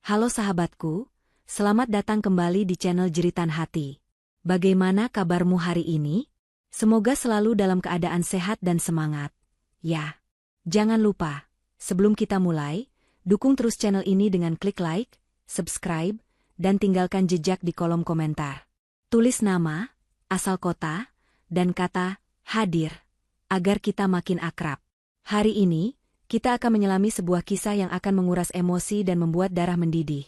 Halo sahabatku, selamat datang kembali di channel Jeritan Hati. Bagaimana kabarmu hari ini? Semoga selalu dalam keadaan sehat dan semangat. Ya, jangan lupa, sebelum kita mulai, dukung terus channel ini dengan klik like, subscribe, dan tinggalkan jejak di kolom komentar. Tulis nama, asal kota, dan kata hadir, agar kita makin akrab. Hari ini, kita akan menyelami sebuah kisah yang akan menguras emosi dan membuat darah mendidih.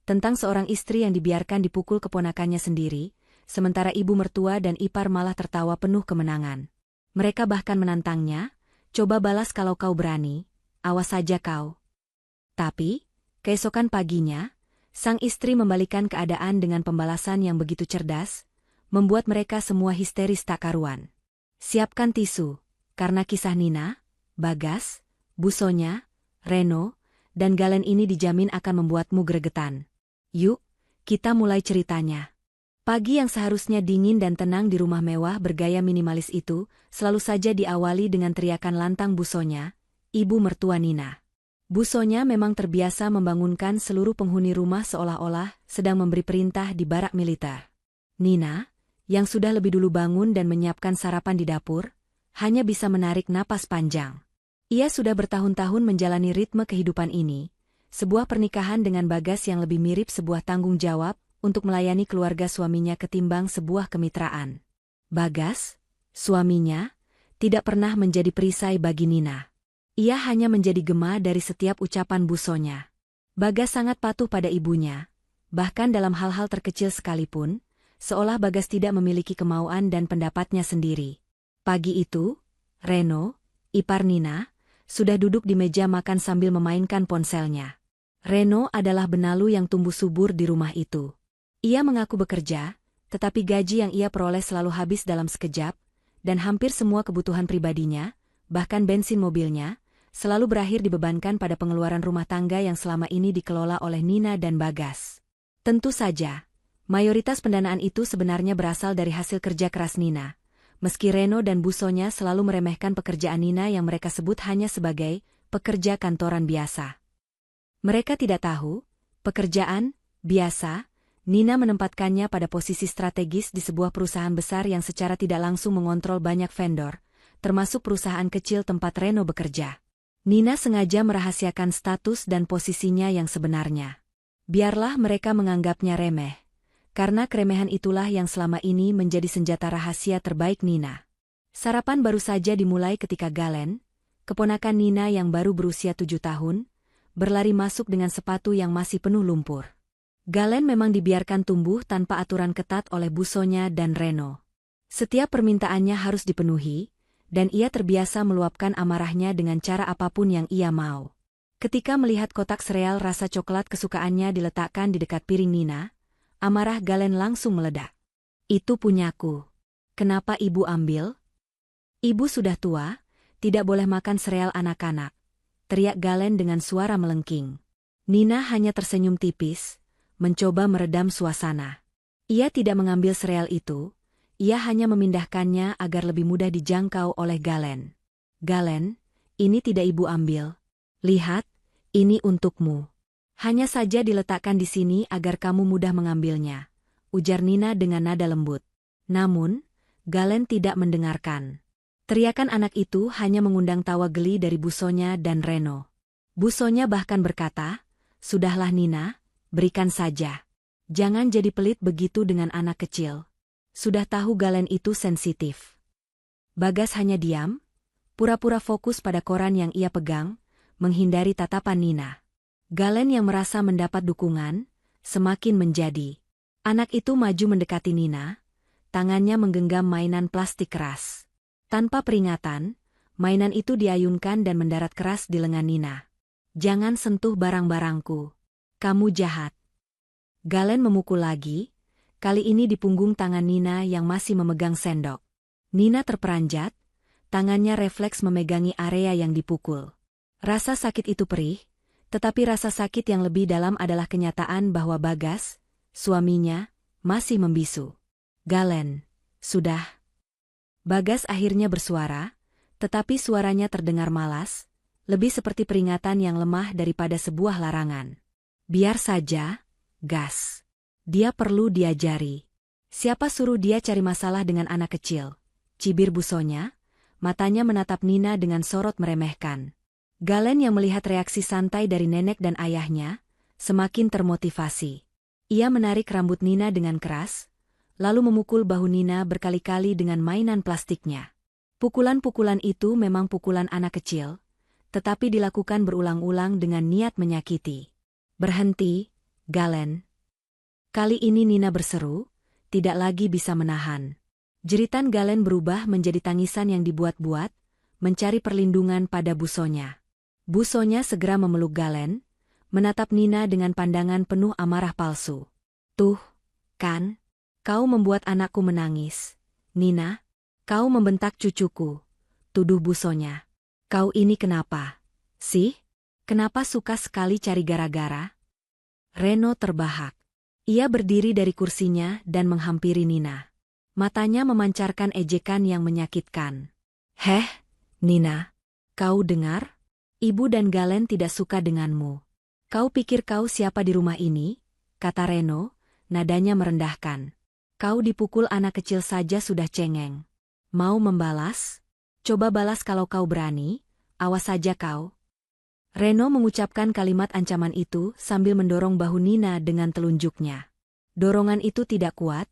Tentang seorang istri yang dibiarkan dipukul keponakannya sendiri, sementara ibu mertua dan ipar malah tertawa penuh kemenangan. Mereka bahkan menantangnya, coba balas kalau kau berani, awas saja kau. Tapi, keesokan paginya, sang istri membalikan keadaan dengan pembalasan yang begitu cerdas, membuat mereka semua histeris tak karuan. Siapkan tisu, karena kisah Nina, Bagas, Busonya, Reno, dan Galen ini dijamin akan membuatmu gregetan. Yuk, kita mulai ceritanya. Pagi yang seharusnya dingin dan tenang di rumah mewah bergaya minimalis itu, selalu saja diawali dengan teriakan lantang Busonya, ibu mertua Nina. Busonya memang terbiasa membangunkan seluruh penghuni rumah seolah-olah sedang memberi perintah di barak militer. Nina, yang sudah lebih dulu bangun dan menyiapkan sarapan di dapur, hanya bisa menarik napas panjang. Ia sudah bertahun-tahun menjalani ritme kehidupan ini, sebuah pernikahan dengan Bagas yang lebih mirip sebuah tanggung jawab untuk melayani keluarga suaminya ketimbang sebuah kemitraan. Bagas, suaminya, tidak pernah menjadi perisai bagi Nina. Ia hanya menjadi gema dari setiap ucapan Busonya. Bagas sangat patuh pada ibunya, bahkan dalam hal-hal terkecil sekalipun, seolah Bagas tidak memiliki kemauan dan pendapatnya sendiri. Pagi itu, Reno, ipar Nina, sudah duduk di meja makan sambil memainkan ponselnya. Reno adalah benalu yang tumbuh subur di rumah itu. Ia mengaku bekerja, tetapi gaji yang ia peroleh selalu habis dalam sekejap, dan hampir semua kebutuhan pribadinya, bahkan bensin mobilnya, selalu berakhir dibebankan pada pengeluaran rumah tangga yang selama ini dikelola oleh Nina dan Bagas. Tentu saja, mayoritas pendanaan itu sebenarnya berasal dari hasil kerja keras Nina. Meski Reno dan Busonya selalu meremehkan pekerjaan Nina yang mereka sebut hanya sebagai pekerja kantoran biasa. Mereka tidak tahu, pekerjaan biasa, Nina menempatkannya pada posisi strategis di sebuah perusahaan besar yang secara tidak langsung mengontrol banyak vendor, termasuk perusahaan kecil tempat Reno bekerja. Nina sengaja merahasiakan status dan posisinya yang sebenarnya. Biarlah mereka menganggapnya remeh. Karena keremehan itulah yang selama ini menjadi senjata rahasia terbaik Nina. Sarapan baru saja dimulai ketika Galen, keponakan Nina yang baru berusia 7 tahun, berlari masuk dengan sepatu yang masih penuh lumpur. Galen memang dibiarkan tumbuh tanpa aturan ketat oleh Busonya dan Reno. Setiap permintaannya harus dipenuhi, dan ia terbiasa meluapkan amarahnya dengan cara apapun yang ia mau. Ketika melihat kotak sereal rasa coklat kesukaannya diletakkan di dekat piring Nina, amarah Galen langsung meledak. Itu punyaku. Kenapa ibu ambil? Ibu sudah tua, tidak boleh makan sereal anak-anak, teriak Galen dengan suara melengking. Nina hanya tersenyum tipis, mencoba meredam suasana. Ia tidak mengambil sereal itu, ia hanya memindahkannya agar lebih mudah dijangkau oleh Galen. Galen, ini tidak ibu ambil. Lihat, ini untukmu. Hanya saja diletakkan di sini agar kamu mudah mengambilnya, ujar Nina dengan nada lembut. Namun, Galen tidak mendengarkan. Teriakan anak itu hanya mengundang tawa geli dari Busonya dan Reno. Busonya bahkan berkata, "Sudahlah Nina, berikan saja. Jangan jadi pelit begitu dengan anak kecil." Sudah tahu Galen itu sensitif. Bagas hanya diam, pura-pura fokus pada koran yang ia pegang, menghindari tatapan Nina. Galen yang merasa mendapat dukungan, semakin menjadi. Anak itu maju mendekati Nina, tangannya menggenggam mainan plastik keras. Tanpa peringatan, mainan itu diayunkan dan mendarat keras di lengan Nina. "Jangan sentuh barang-barangku. Kamu jahat." Galen memukul lagi, kali ini di punggung tangan Nina yang masih memegang sendok. Nina terperanjat, tangannya refleks memegangi area yang dipukul. Rasa sakit itu perih, tetapi rasa sakit yang lebih dalam adalah kenyataan bahwa Bagas, suaminya, masih membisu. "Galen, sudah." Bagas akhirnya bersuara, tetapi suaranya terdengar malas, lebih seperti peringatan yang lemah daripada sebuah larangan. Biar saja, gas. Dia perlu diajari. Siapa suruh dia cari masalah dengan anak kecil? Cibir busonya, matanya menatap Nina dengan sorot meremehkan. Galen yang melihat reaksi santai dari nenek dan ayahnya, semakin termotivasi. Ia menarik rambut Nina dengan keras, lalu memukul bahu Nina berkali-kali dengan mainan plastiknya. Pukulan-pukulan itu memang pukulan anak kecil, tetapi dilakukan berulang-ulang dengan niat menyakiti. Berhenti, Galen. Kali ini Nina berseru, tidak lagi bisa menahan. Jeritan Galen berubah menjadi tangisan yang dibuat-buat, mencari perlindungan pada busonya. Busonya segera memeluk Galen, menatap Nina dengan pandangan penuh amarah palsu. Tuh, kan? Kau membuat anakku menangis. Nina, kau membentak cucuku. Tuduh busonya. Kau ini kenapa? Sih? Kenapa suka sekali cari gara-gara? Reno terbahak. Ia berdiri dari kursinya dan menghampiri Nina. Matanya memancarkan ejekan yang menyakitkan. Heh, Nina. Kau dengar? Ibu dan Galen tidak suka denganmu. Kau pikir kau siapa di rumah ini? Kata Reno, nadanya merendahkan. Kau dipukul anak kecil saja sudah cengeng. Mau membalas? Coba balas kalau kau berani, awas saja kau. Reno mengucapkan kalimat ancaman itu sambil mendorong bahu Nina dengan telunjuknya. Dorongan itu tidak kuat,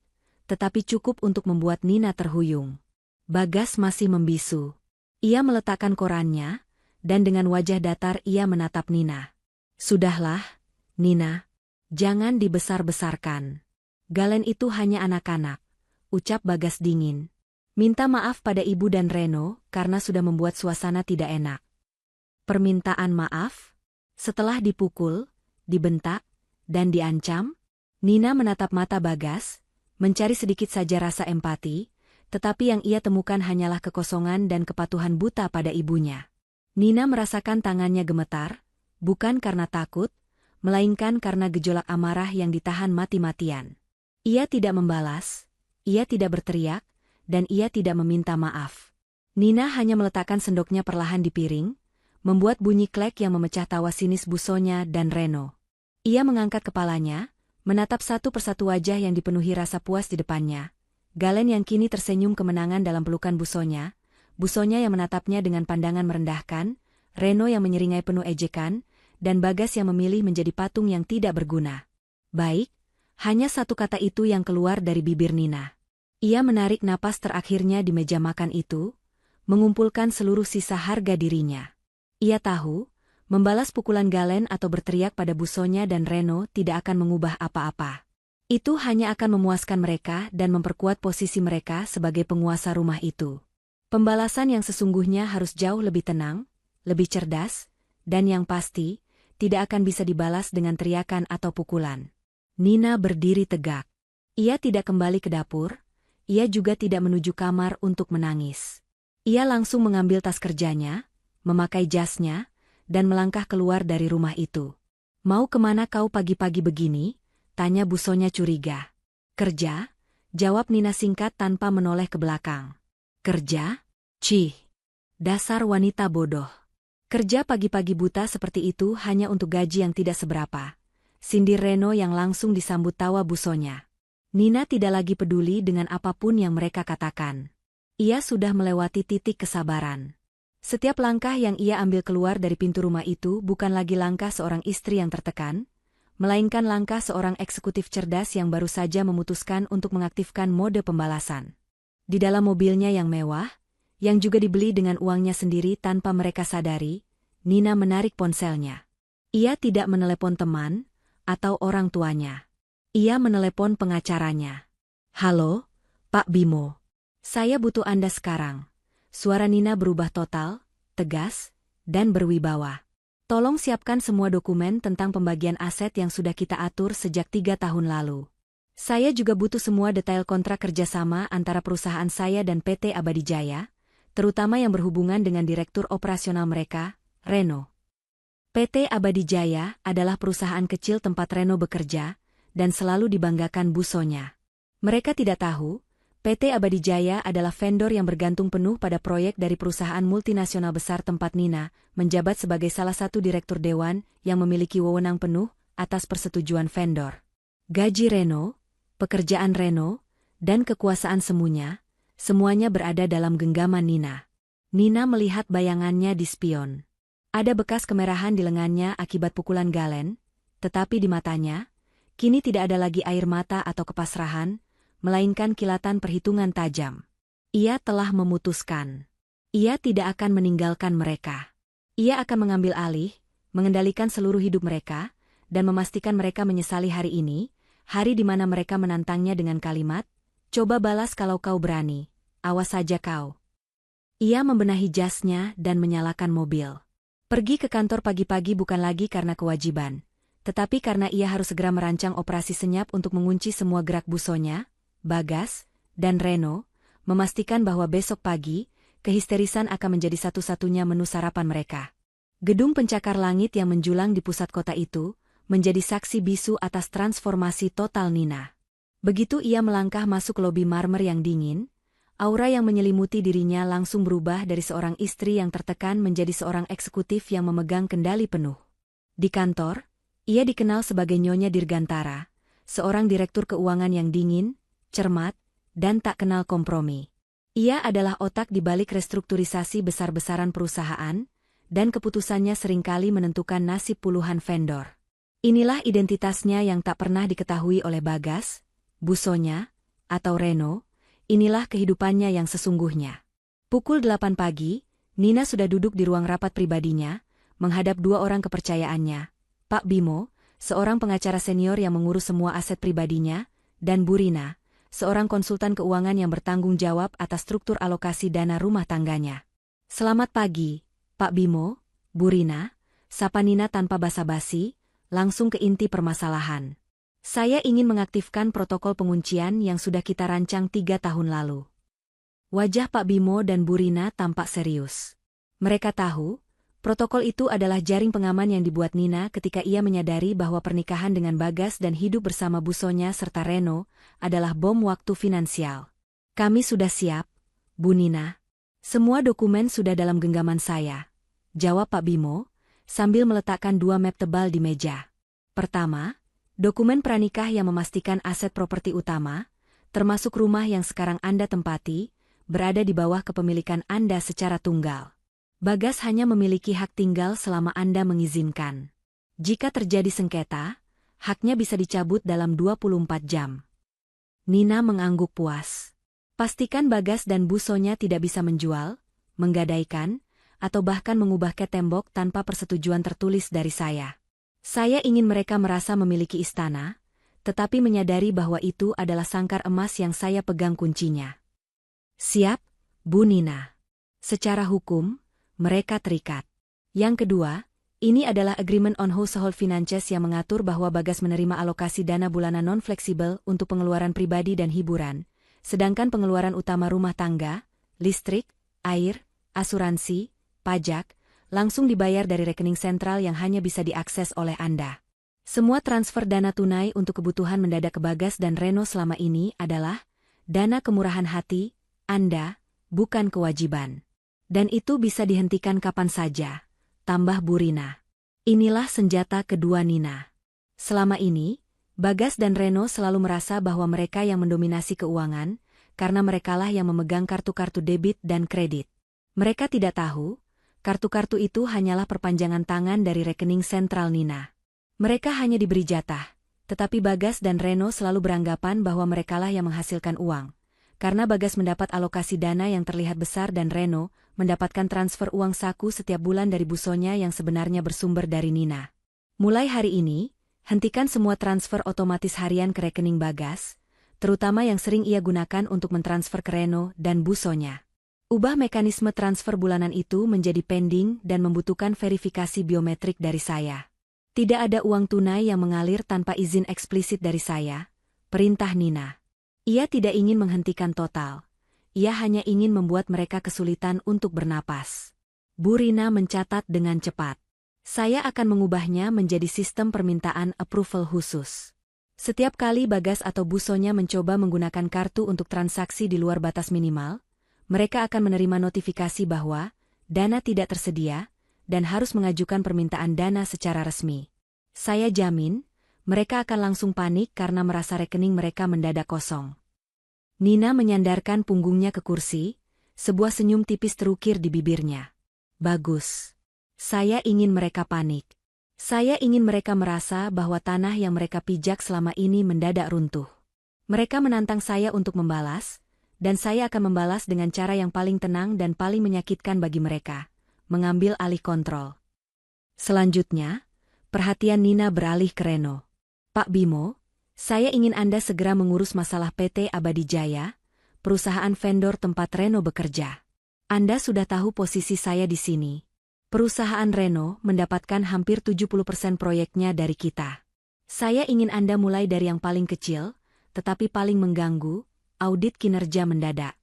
tetapi cukup untuk membuat Nina terhuyung. Bagas masih membisu. Ia meletakkan korannya, dan dengan wajah datar ia menatap Nina. Sudahlah, Nina. Jangan dibesar-besarkan. Galen itu hanya anak-anak, ucap Bagas dingin. Minta maaf pada ibu dan Reno karena sudah membuat suasana tidak enak. Permintaan maaf? Setelah dipukul, dibentak, dan diancam? Nina menatap mata Bagas, mencari sedikit saja rasa empati, tetapi yang ia temukan hanyalah kekosongan dan kepatuhan buta pada ibunya. Nina merasakan tangannya gemetar, bukan karena takut, melainkan karena gejolak amarah yang ditahan mati-matian. Ia tidak membalas, ia tidak berteriak, dan ia tidak meminta maaf. Nina hanya meletakkan sendoknya perlahan di piring, membuat bunyi klek yang memecah tawa sinis busonya dan Reno. Ia mengangkat kepalanya, menatap satu persatu wajah yang dipenuhi rasa puas di depannya. Galen yang kini tersenyum kemenangan dalam pelukan busonya yang menatapnya dengan pandangan merendahkan, Reno yang menyeringai penuh ejekan, dan Bagas yang memilih menjadi patung yang tidak berguna. Baik, hanya satu kata itu yang keluar dari bibir Nina. Ia menarik napas terakhirnya di meja makan itu, mengumpulkan seluruh sisa harga dirinya. Ia tahu, membalas pukulan Galen atau berteriak pada busonya dan Reno tidak akan mengubah apa-apa. Itu hanya akan memuaskan mereka dan memperkuat posisi mereka sebagai penguasa rumah itu. Pembalasan yang sesungguhnya harus jauh lebih tenang, lebih cerdas, dan yang pasti, tidak akan bisa dibalas dengan teriakan atau pukulan. Nina berdiri tegak. Ia tidak kembali ke dapur, ia juga tidak menuju kamar untuk menangis. Ia langsung mengambil tas kerjanya, memakai jasnya, dan melangkah keluar dari rumah itu. Mau kemana kau pagi-pagi begini? Tanya busonya curiga. Kerja? Jawab Nina singkat tanpa menoleh ke belakang. Kerja? Cih. Dasar wanita bodoh. Kerja pagi-pagi buta seperti itu hanya untuk gaji yang tidak seberapa. Sindir Reno yang langsung disambut tawa busonya. Nina tidak lagi peduli dengan apapun yang mereka katakan. Ia sudah melewati titik kesabaran. Setiap langkah yang ia ambil keluar dari pintu rumah itu bukan lagi langkah seorang istri yang tertekan, melainkan langkah seorang eksekutif cerdas yang baru saja memutuskan untuk mengaktifkan mode pembalasan. Di dalam mobilnya yang mewah, yang juga dibeli dengan uangnya sendiri tanpa mereka sadari, Nina menarik ponselnya. Ia tidak menelepon teman atau orang tuanya. Ia menelepon pengacaranya. Halo, Pak Bimo. Saya butuh Anda sekarang. Suara Nina berubah total, tegas, dan berwibawa. Tolong siapkan semua dokumen tentang pembagian aset yang sudah kita atur sejak 3 tahun lalu. Saya juga butuh semua detail kontrak kerjasama antara perusahaan saya dan PT Abadi Jaya, terutama yang berhubungan dengan direktur operasional mereka, Reno. PT Abadi Jaya adalah perusahaan kecil tempat Reno bekerja, dan selalu dibanggakan busonya. Mereka tidak tahu, PT Abadi Jaya adalah vendor yang bergantung penuh pada proyek dari perusahaan multinasional besar tempat Nina menjabat sebagai salah satu direktur dewan yang memiliki wewenang penuh atas persetujuan vendor. Gaji Reno, pekerjaan Reno, dan kekuasaan semuanya berada dalam genggaman Nina. Nina melihat bayangannya di spion. Ada bekas kemerahan di lengannya akibat pukulan Galen, tetapi di matanya, kini tidak ada lagi air mata atau kepasrahan, melainkan kilatan perhitungan tajam. Ia telah memutuskan. Ia tidak akan meninggalkan mereka. Ia akan mengambil alih, mengendalikan seluruh hidup mereka, dan memastikan mereka menyesali hari ini, hari di mana mereka menantangnya dengan kalimat, "Coba balas kalau kau berani, awas saja kau." Ia membenahi jasnya dan menyalakan mobil. Pergi ke kantor pagi-pagi bukan lagi karena kewajiban, tetapi karena ia harus segera merancang operasi senyap untuk mengunci semua gerak Busonya, Bagas, dan Reno, memastikan bahwa besok pagi, kehisterisan akan menjadi satu-satunya menu sarapan mereka. Gedung pencakar langit yang menjulang di pusat kota itu, menjadi saksi bisu atas transformasi total Nina. Begitu ia melangkah masuk lobi marmer yang dingin, aura yang menyelimuti dirinya langsung berubah dari seorang istri yang tertekan menjadi seorang eksekutif yang memegang kendali penuh. Di kantor, ia dikenal sebagai Nyonya Dirgantara, seorang direktur keuangan yang dingin, cermat, dan tak kenal kompromi. Ia adalah otak di balik restrukturisasi besar-besaran perusahaan, dan keputusannya seringkali menentukan nasib puluhan vendor. Inilah identitasnya yang tak pernah diketahui oleh Bagas, Busonya, atau Reno, inilah kehidupannya yang sesungguhnya. Pukul 8 pagi, Nina sudah duduk di ruang rapat pribadinya, menghadap dua orang kepercayaannya, Pak Bimo, seorang pengacara senior yang mengurus semua aset pribadinya, dan Bu Rina, seorang konsultan keuangan yang bertanggung jawab atas struktur alokasi dana rumah tangganya. "Selamat pagi, Pak Bimo, Bu Rina," sapa Nina tanpa basa-basi, langsung ke inti permasalahan. "Saya ingin mengaktifkan protokol penguncian yang sudah kita rancang 3 tahun lalu." Wajah Pak Bimo dan Bu Rina tampak serius. Mereka tahu, protokol itu adalah jaring pengaman yang dibuat Nina ketika ia menyadari bahwa pernikahan dengan Bagas dan hidup bersama Busonya serta Reno adalah bom waktu finansial. "Kami sudah siap, Bu Nina. Semua dokumen sudah dalam genggaman saya," jawab Pak Bimo, sambil meletakkan 2 map tebal di meja. Pertama, dokumen pranikah yang memastikan aset properti utama, termasuk rumah yang sekarang Anda tempati, berada di bawah kepemilikan Anda secara tunggal. Bagas hanya memiliki hak tinggal selama Anda mengizinkan. Jika terjadi sengketa, haknya bisa dicabut dalam 24 jam. Nina mengangguk puas. Pastikan Bagas dan Busonya tidak bisa menjual, menggadaikan, atau bahkan mengubah cat tembok tanpa persetujuan tertulis dari saya. Saya ingin mereka merasa memiliki istana, tetapi menyadari bahwa itu adalah sangkar emas yang saya pegang kuncinya. "Siap, Bu Nina." Secara hukum, mereka terikat. Yang kedua, ini adalah Agreement on Household Finances yang mengatur bahwa Bagas menerima alokasi dana bulanan non-fleksibel untuk pengeluaran pribadi dan hiburan, sedangkan pengeluaran utama rumah tangga, listrik, air, asuransi, pajak, langsung dibayar dari rekening sentral yang hanya bisa diakses oleh Anda. Semua transfer dana tunai untuk kebutuhan mendadak ke Bagas dan Reno selama ini adalah dana kemurahan hati Anda, bukan kewajiban. Dan itu bisa dihentikan kapan saja, tambah Bu Rina. Inilah senjata kedua Nina. Selama ini, Bagas dan Reno selalu merasa bahwa mereka yang mendominasi keuangan, karena merekalah yang memegang kartu-kartu debit dan kredit. Mereka tidak tahu, kartu-kartu itu hanyalah perpanjangan tangan dari rekening sentral Nina. Mereka hanya diberi jatah, tetapi Bagas dan Reno selalu beranggapan bahwa merekalah yang menghasilkan uang. Karena Bagas mendapat alokasi dana yang terlihat besar dan Reno mendapatkan transfer uang saku setiap bulan dari Busonya yang sebenarnya bersumber dari Nina. Mulai hari ini, hentikan semua transfer otomatis harian ke rekening Bagas, terutama yang sering ia gunakan untuk mentransfer ke Reno dan Busonya. Ubah mekanisme transfer bulanan itu menjadi pending dan membutuhkan verifikasi biometrik dari saya. Tidak ada uang tunai yang mengalir tanpa izin eksplisit dari saya, perintah Nina. Ia tidak ingin menghentikan total. Ia hanya ingin membuat mereka kesulitan untuk bernapas. Bu Rina mencatat dengan cepat. "Saya akan mengubahnya menjadi sistem permintaan approval khusus. Setiap kali Bagas atau Busonya mencoba menggunakan kartu untuk transaksi di luar batas minimal, mereka akan menerima notifikasi bahwa dana tidak tersedia dan harus mengajukan permintaan dana secara resmi. Saya jamin, Mereka akan langsung panik karena merasa rekening mereka mendadak kosong. Nina menyandarkan punggungnya ke kursi, sebuah senyum tipis terukir di bibirnya. Bagus. Saya ingin mereka panik. Saya ingin mereka merasa bahwa tanah yang mereka pijak selama ini mendadak runtuh. Mereka menantang saya untuk membalas, dan saya akan membalas dengan cara yang paling tenang dan paling menyakitkan bagi mereka, mengambil alih kontrol. Selanjutnya, perhatian Nina beralih ke Reno. Pak Bimo, saya ingin Anda segera mengurus masalah PT Abadi Jaya, perusahaan vendor tempat Reno bekerja. Anda sudah tahu posisi saya di sini. Perusahaan Reno mendapatkan hampir 70% proyeknya dari kita. Saya ingin Anda mulai dari yang paling kecil, tetapi paling mengganggu, audit kinerja mendadak.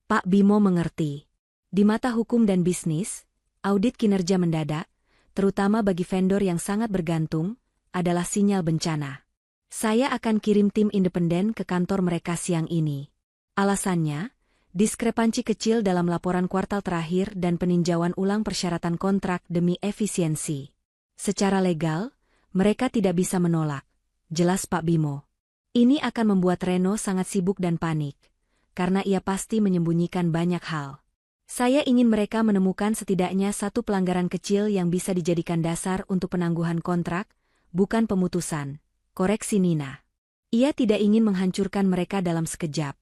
Pak Bimo mengerti. Di mata hukum dan bisnis, audit kinerja mendadak, terutama bagi vendor yang sangat bergantung, adalah sinyal bencana. Saya akan kirim tim independen ke kantor mereka siang ini. Alasannya, diskrepansi kecil dalam laporan kuartal terakhir dan peninjauan ulang persyaratan kontrak demi efisiensi. Secara legal, mereka tidak bisa menolak. Jelas Pak Bimo. Ini akan membuat Reno sangat sibuk dan panik, karena ia pasti menyembunyikan banyak hal. Saya ingin mereka menemukan setidaknya satu pelanggaran kecil yang bisa dijadikan dasar untuk penangguhan kontrak, bukan pemutusan, koreksi Nina. Ia tidak ingin menghancurkan mereka dalam sekejap,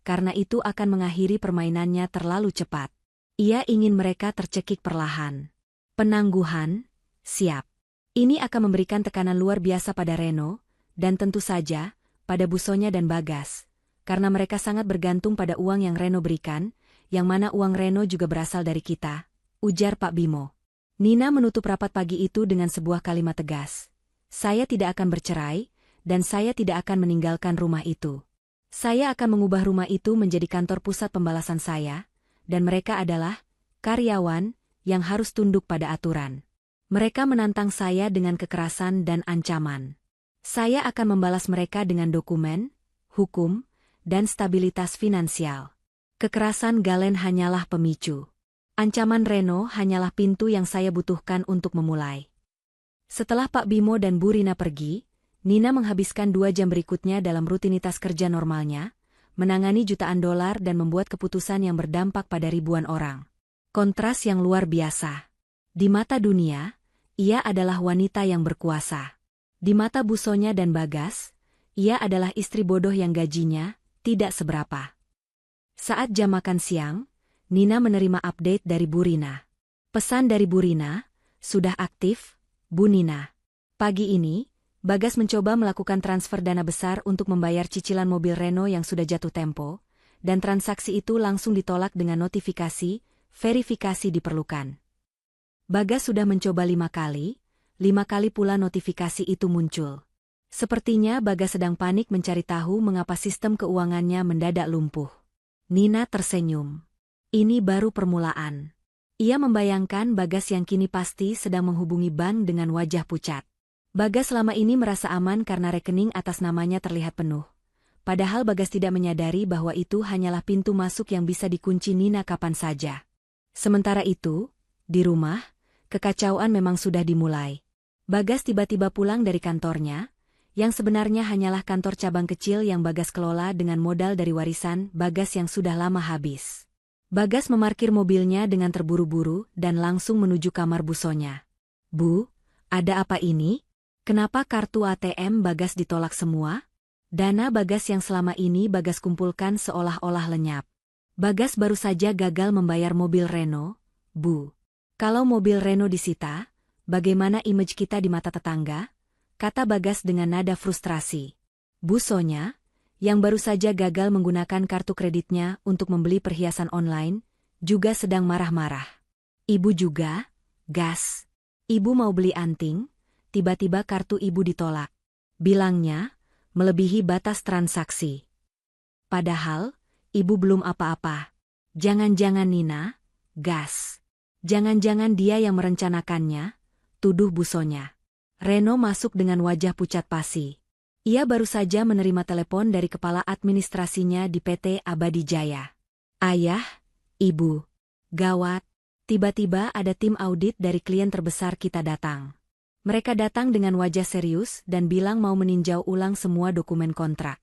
karena itu akan mengakhiri permainannya terlalu cepat. Ia ingin mereka tercekik perlahan. Penangguhan, siap. Ini akan memberikan tekanan luar biasa pada Reno, dan tentu saja, pada Busonya dan Bagas, karena mereka sangat bergantung pada uang yang Reno berikan, yang mana uang Reno juga berasal dari kita, ujar Pak Bimo. Nina menutup rapat pagi itu dengan sebuah kalimat tegas. Saya tidak akan bercerai, dan saya tidak akan meninggalkan rumah itu. Saya akan mengubah rumah itu menjadi kantor pusat pembalasan saya, dan mereka adalah karyawan yang harus tunduk pada aturan. Mereka menantang saya dengan kekerasan dan ancaman. Saya akan membalas mereka dengan dokumen, hukum, dan stabilitas finansial. Kekerasan Galen hanyalah pemicu. Ancaman Reno hanyalah pintu yang saya butuhkan untuk memulai. Setelah Pak Bimo dan Bu Rina pergi, Nina menghabiskan 2 jam berikutnya dalam rutinitas kerja normalnya, menangani jutaan dolar dan membuat keputusan yang berdampak pada ribuan orang. Kontras yang luar biasa. Di mata dunia, ia adalah wanita yang berkuasa. Di mata Busonya dan Bagas, ia adalah istri bodoh yang gajinya tidak seberapa. Saat jam makan siang, Nina menerima update dari Bu Rina. Pesan dari Bu Rina, sudah aktif, Bu Nina. Pagi ini, Bagas mencoba melakukan transfer dana besar untuk membayar cicilan mobil Reno yang sudah jatuh tempo, dan transaksi itu langsung ditolak dengan notifikasi, verifikasi diperlukan. Bagas sudah mencoba 5 kali pula notifikasi itu muncul. Sepertinya Bagas sedang panik mencari tahu mengapa sistem keuangannya mendadak lumpuh. Nina tersenyum. Ini baru permulaan. Ia membayangkan Bagas yang kini pasti sedang menghubungi bank dengan wajah pucat. Bagas selama ini merasa aman karena rekening atas namanya terlihat penuh. Padahal Bagas tidak menyadari bahwa itu hanyalah pintu masuk yang bisa dikunci Nina kapan saja. Sementara itu, di rumah, kekacauan memang sudah dimulai. Bagas tiba-tiba pulang dari kantornya, yang sebenarnya hanyalah kantor cabang kecil yang Bagas kelola dengan modal dari warisan Bagas yang sudah lama habis. Bagas memarkir mobilnya dengan terburu-buru dan langsung menuju kamar Busonya. Bu, ada apa ini? Kenapa kartu ATM Bagas ditolak semua? Dana Bagas yang selama ini Bagas kumpulkan seolah-olah lenyap. Bagas baru saja gagal membayar mobil Reno, Bu. Kalau mobil Reno disita, bagaimana image kita di mata tetangga? Kata Bagas dengan nada frustrasi. Busonya, yang baru saja gagal menggunakan kartu kreditnya untuk membeli perhiasan online, juga sedang marah-marah. Ibu juga, gas. Ibu mau beli anting, tiba-tiba kartu ibu ditolak. Bilangnya, melebihi batas transaksi. Padahal, ibu belum apa-apa. Jangan-jangan Nina, gas. Jangan-jangan dia yang merencanakannya, tuduh Busonya. Reno masuk dengan wajah pucat pasi. Ia baru saja menerima telepon dari kepala administrasinya di PT Abadi Jaya. Ayah, ibu, gawat, tiba-tiba ada tim audit dari klien terbesar kita datang. Mereka datang dengan wajah serius dan bilang mau meninjau ulang semua dokumen kontrak.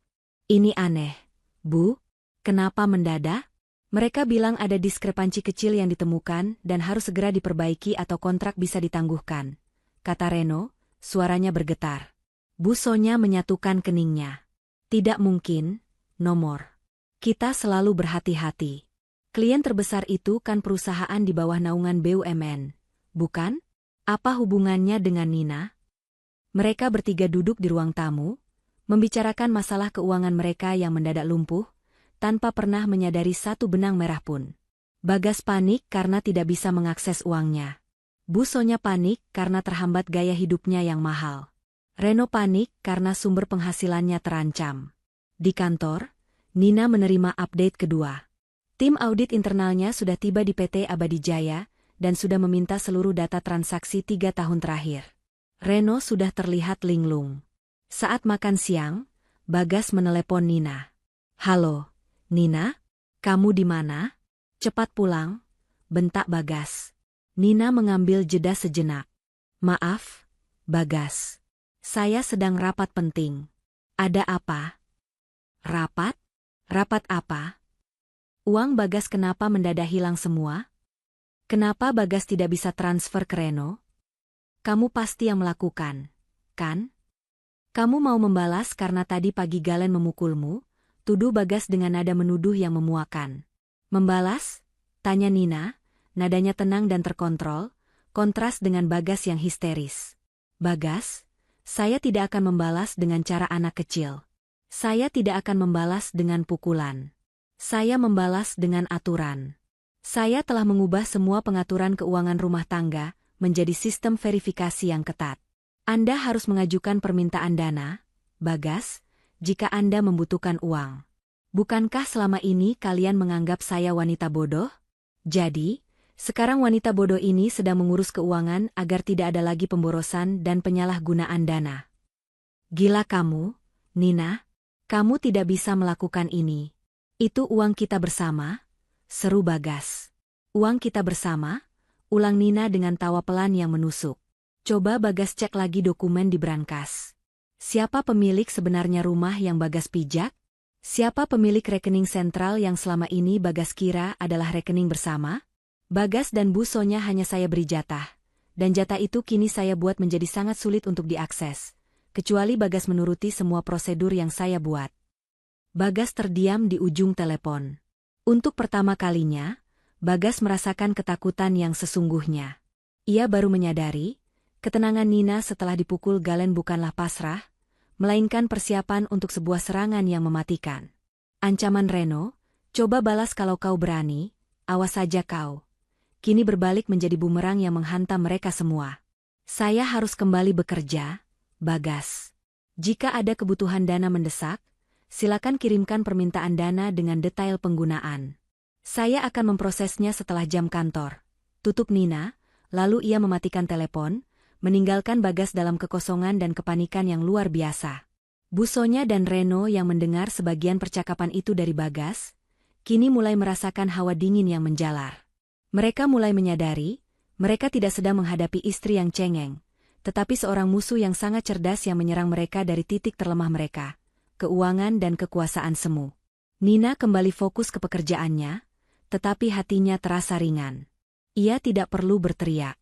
Ini aneh, Bu. Kenapa mendadak? Mereka bilang ada diskrepansi kecil yang ditemukan dan harus segera diperbaiki atau kontrak bisa ditangguhkan, kata Reno, suaranya bergetar. Bu Sonya menyatukan keningnya. Tidak mungkin, nomor. Kita selalu berhati-hati. Klien terbesar itu kan perusahaan di bawah naungan BUMN, bukan? Apa hubungannya dengan Nina? Mereka bertiga duduk di ruang tamu, membicarakan masalah keuangan mereka yang mendadak lumpuh, tanpa pernah menyadari satu benang merah pun. Bagas panik karena tidak bisa mengakses uangnya. Bu Sonya panik karena terhambat gaya hidupnya yang mahal. Reno panik karena sumber penghasilannya terancam. Di kantor, Nina menerima update kedua. Tim audit internalnya sudah tiba di PT Abadi Jaya dan sudah meminta seluruh data transaksi 3 tahun terakhir. Reno sudah terlihat linglung. Saat makan siang, Bagas menelepon Nina. Halo, Nina? Kamu di mana? Cepat pulang, bentak Bagas. Nina mengambil jeda sejenak. Maaf, Bagas. Saya sedang rapat penting. Ada apa? Rapat? Rapat apa? Uang Bagas kenapa mendadak hilang semua? Kenapa Bagas tidak bisa transfer ke Reno? Kamu pasti yang melakukan, kan? Kamu mau membalas karena tadi pagi Galen memukulmu? Tuduh Bagas dengan nada menuduh yang memuakan. Membalas? Tanya Nina, nadanya tenang dan terkontrol, kontras dengan Bagas yang histeris. Bagas, saya tidak akan membalas dengan cara anak kecil. Saya tidak akan membalas dengan pukulan. Saya membalas dengan aturan. Saya telah mengubah semua pengaturan keuangan rumah tangga menjadi sistem verifikasi yang ketat. Anda harus mengajukan permintaan dana, Bagas, jika Anda membutuhkan uang. Bukankah selama ini kalian menganggap saya wanita bodoh? Jadi, sekarang wanita bodoh ini sedang mengurus keuangan agar tidak ada lagi pemborosan dan penyalahgunaan dana. Gila kamu, Nina. Kamu tidak bisa melakukan ini. Itu uang kita bersama, seru Bagas. Uang kita bersama? Ulang Nina dengan tawa pelan yang menusuk. Coba Bagas cek lagi dokumen di brankas. Siapa pemilik sebenarnya rumah yang Bagas pijak? Siapa pemilik rekening sentral yang selama ini Bagas kira adalah rekening bersama? Bagas dan Bu Sonya hanya saya beri jatah. Dan jatah itu kini saya buat menjadi sangat sulit untuk diakses. Kecuali Bagas menuruti semua prosedur yang saya buat. Bagas terdiam di ujung telepon. Untuk pertama kalinya, Bagas merasakan ketakutan yang sesungguhnya. Ia baru menyadari, ketenangan Nina setelah dipukul Galen bukanlah pasrah, melainkan persiapan untuk sebuah serangan yang mematikan. Ancaman Reno, coba balas kalau kau berani, awas saja kau. Kini berbalik menjadi bumerang yang menghantam mereka semua. Saya harus kembali bekerja, Bagas. Jika ada kebutuhan dana mendesak, silakan kirimkan permintaan dana dengan detail penggunaan. Saya akan memprosesnya setelah jam kantor. Tutup Nina, lalu ia mematikan telepon, meninggalkan Bagas dalam kekosongan dan kepanikan yang luar biasa. Bu Sonya dan Reno yang mendengar sebagian percakapan itu dari Bagas, kini mulai merasakan hawa dingin yang menjalar. Mereka mulai menyadari, mereka tidak sedang menghadapi istri yang cengeng, tetapi seorang musuh yang sangat cerdas yang menyerang mereka dari titik terlemah mereka. Keuangan dan kekuasaan semu. Nina kembali fokus ke pekerjaannya, tetapi hatinya terasa ringan. Ia tidak perlu berteriak.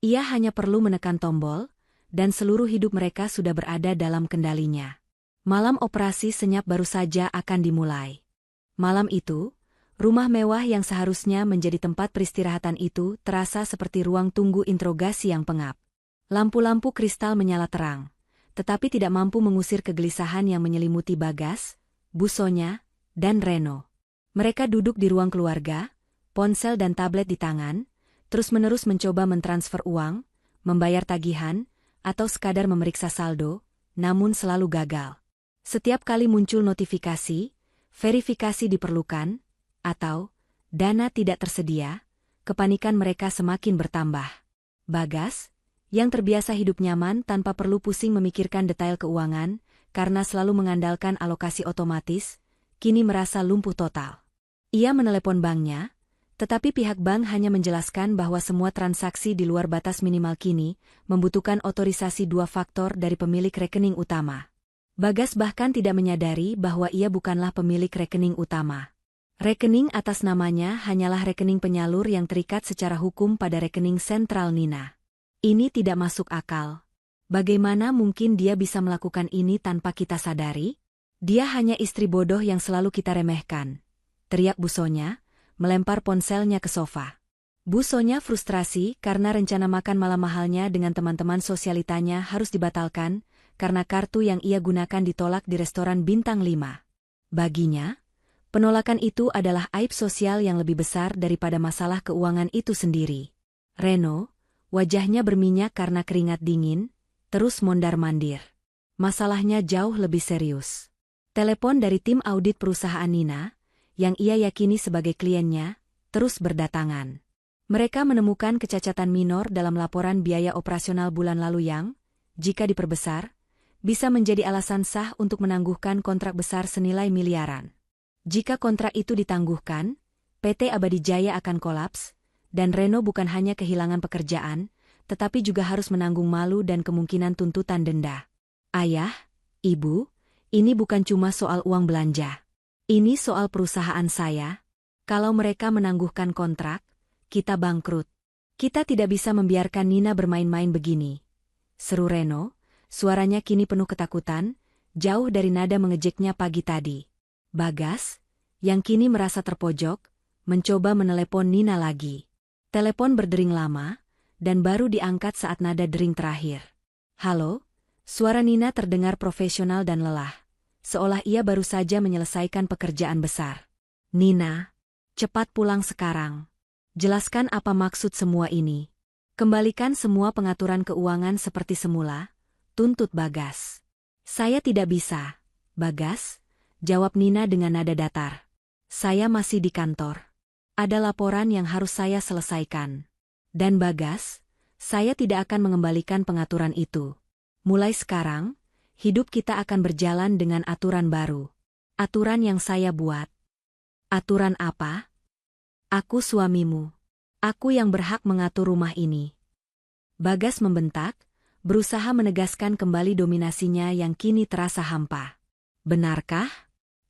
Ia hanya perlu menekan tombol, dan seluruh hidup mereka sudah berada dalam kendalinya. Malam operasi senyap baru saja akan dimulai. Malam itu, rumah mewah yang seharusnya menjadi tempat peristirahatan itu terasa seperti ruang tunggu interogasi yang pengap. Lampu-lampu kristal menyala terang, tetapi tidak mampu mengusir kegelisahan yang menyelimuti Bagas, Bu Sonya, dan Reno. Mereka duduk di ruang keluarga, ponsel dan tablet di tangan, terus-menerus mencoba mentransfer uang, membayar tagihan, atau sekadar memeriksa saldo, namun selalu gagal. Setiap kali muncul notifikasi, verifikasi diperlukan, atau dana tidak tersedia, kepanikan mereka semakin bertambah. Bagas, yang terbiasa hidup nyaman tanpa perlu pusing memikirkan detail keuangan, karena selalu mengandalkan alokasi otomatis, kini merasa lumpuh total. Ia menelepon banknya, Tetapi pihak bank hanya menjelaskan bahwa semua transaksi di luar batas minimal kini membutuhkan otorisasi 2 faktor dari pemilik rekening utama. Bagas bahkan tidak menyadari bahwa ia bukanlah pemilik rekening utama. Rekening atas namanya hanyalah rekening penyalur yang terikat secara hukum pada rekening sentral Nina. Ini tidak masuk akal. Bagaimana mungkin dia bisa melakukan ini tanpa kita sadari? Dia hanya istri bodoh yang selalu kita remehkan, teriak Bu Sonya, melempar ponselnya ke sofa. Bu Sonya frustrasi karena rencana makan malam mahalnya dengan teman-teman sosialitanya harus dibatalkan karena kartu yang ia gunakan ditolak di restoran bintang 5. Baginya, penolakan itu adalah aib sosial yang lebih besar daripada masalah keuangan itu sendiri. Reno, wajahnya berminyak karena keringat dingin, terus mondar-mandir. Masalahnya jauh lebih serius. Telepon dari tim audit perusahaan Nina, yang ia yakini sebagai kliennya, terus berdatangan. Mereka menemukan kecacatan minor dalam laporan biaya operasional bulan lalu yang, jika diperbesar, bisa menjadi alasan sah untuk menangguhkan kontrak besar senilai miliaran. Jika kontrak itu ditangguhkan, PT Abadi Jaya akan kolaps, dan Reno bukan hanya kehilangan pekerjaan, tetapi juga harus menanggung malu dan kemungkinan tuntutan denda. Ayah, Ibu, ini bukan cuma soal uang belanja. Ini soal perusahaan saya. Kalau mereka menangguhkan kontrak, kita bangkrut. Kita tidak bisa membiarkan Nina bermain-main begini. Seru Reno, suaranya kini penuh ketakutan, jauh dari nada mengejeknya pagi tadi. Bagas, yang kini merasa terpojok, mencoba menelepon Nina lagi. Telepon berdering lama, dan baru diangkat saat nada dering terakhir. Halo, suara Nina terdengar profesional dan lelah, seolah ia baru saja menyelesaikan pekerjaan besar. Nina, cepat pulang sekarang. Jelaskan apa maksud semua ini. Kembalikan semua pengaturan keuangan seperti semula, tuntut Bagas. Saya tidak bisa, Bagas, jawab Nina dengan nada datar. Saya masih di kantor. Ada laporan yang harus saya selesaikan. Dan Bagas, saya tidak akan mengembalikan pengaturan itu. Mulai sekarang, hidup kita akan berjalan dengan aturan baru. Aturan yang saya buat. Aturan apa? Aku suamimu. Aku yang berhak mengatur rumah ini. Bagas membentak, berusaha menegaskan kembali dominasinya yang kini terasa hampa. Benarkah?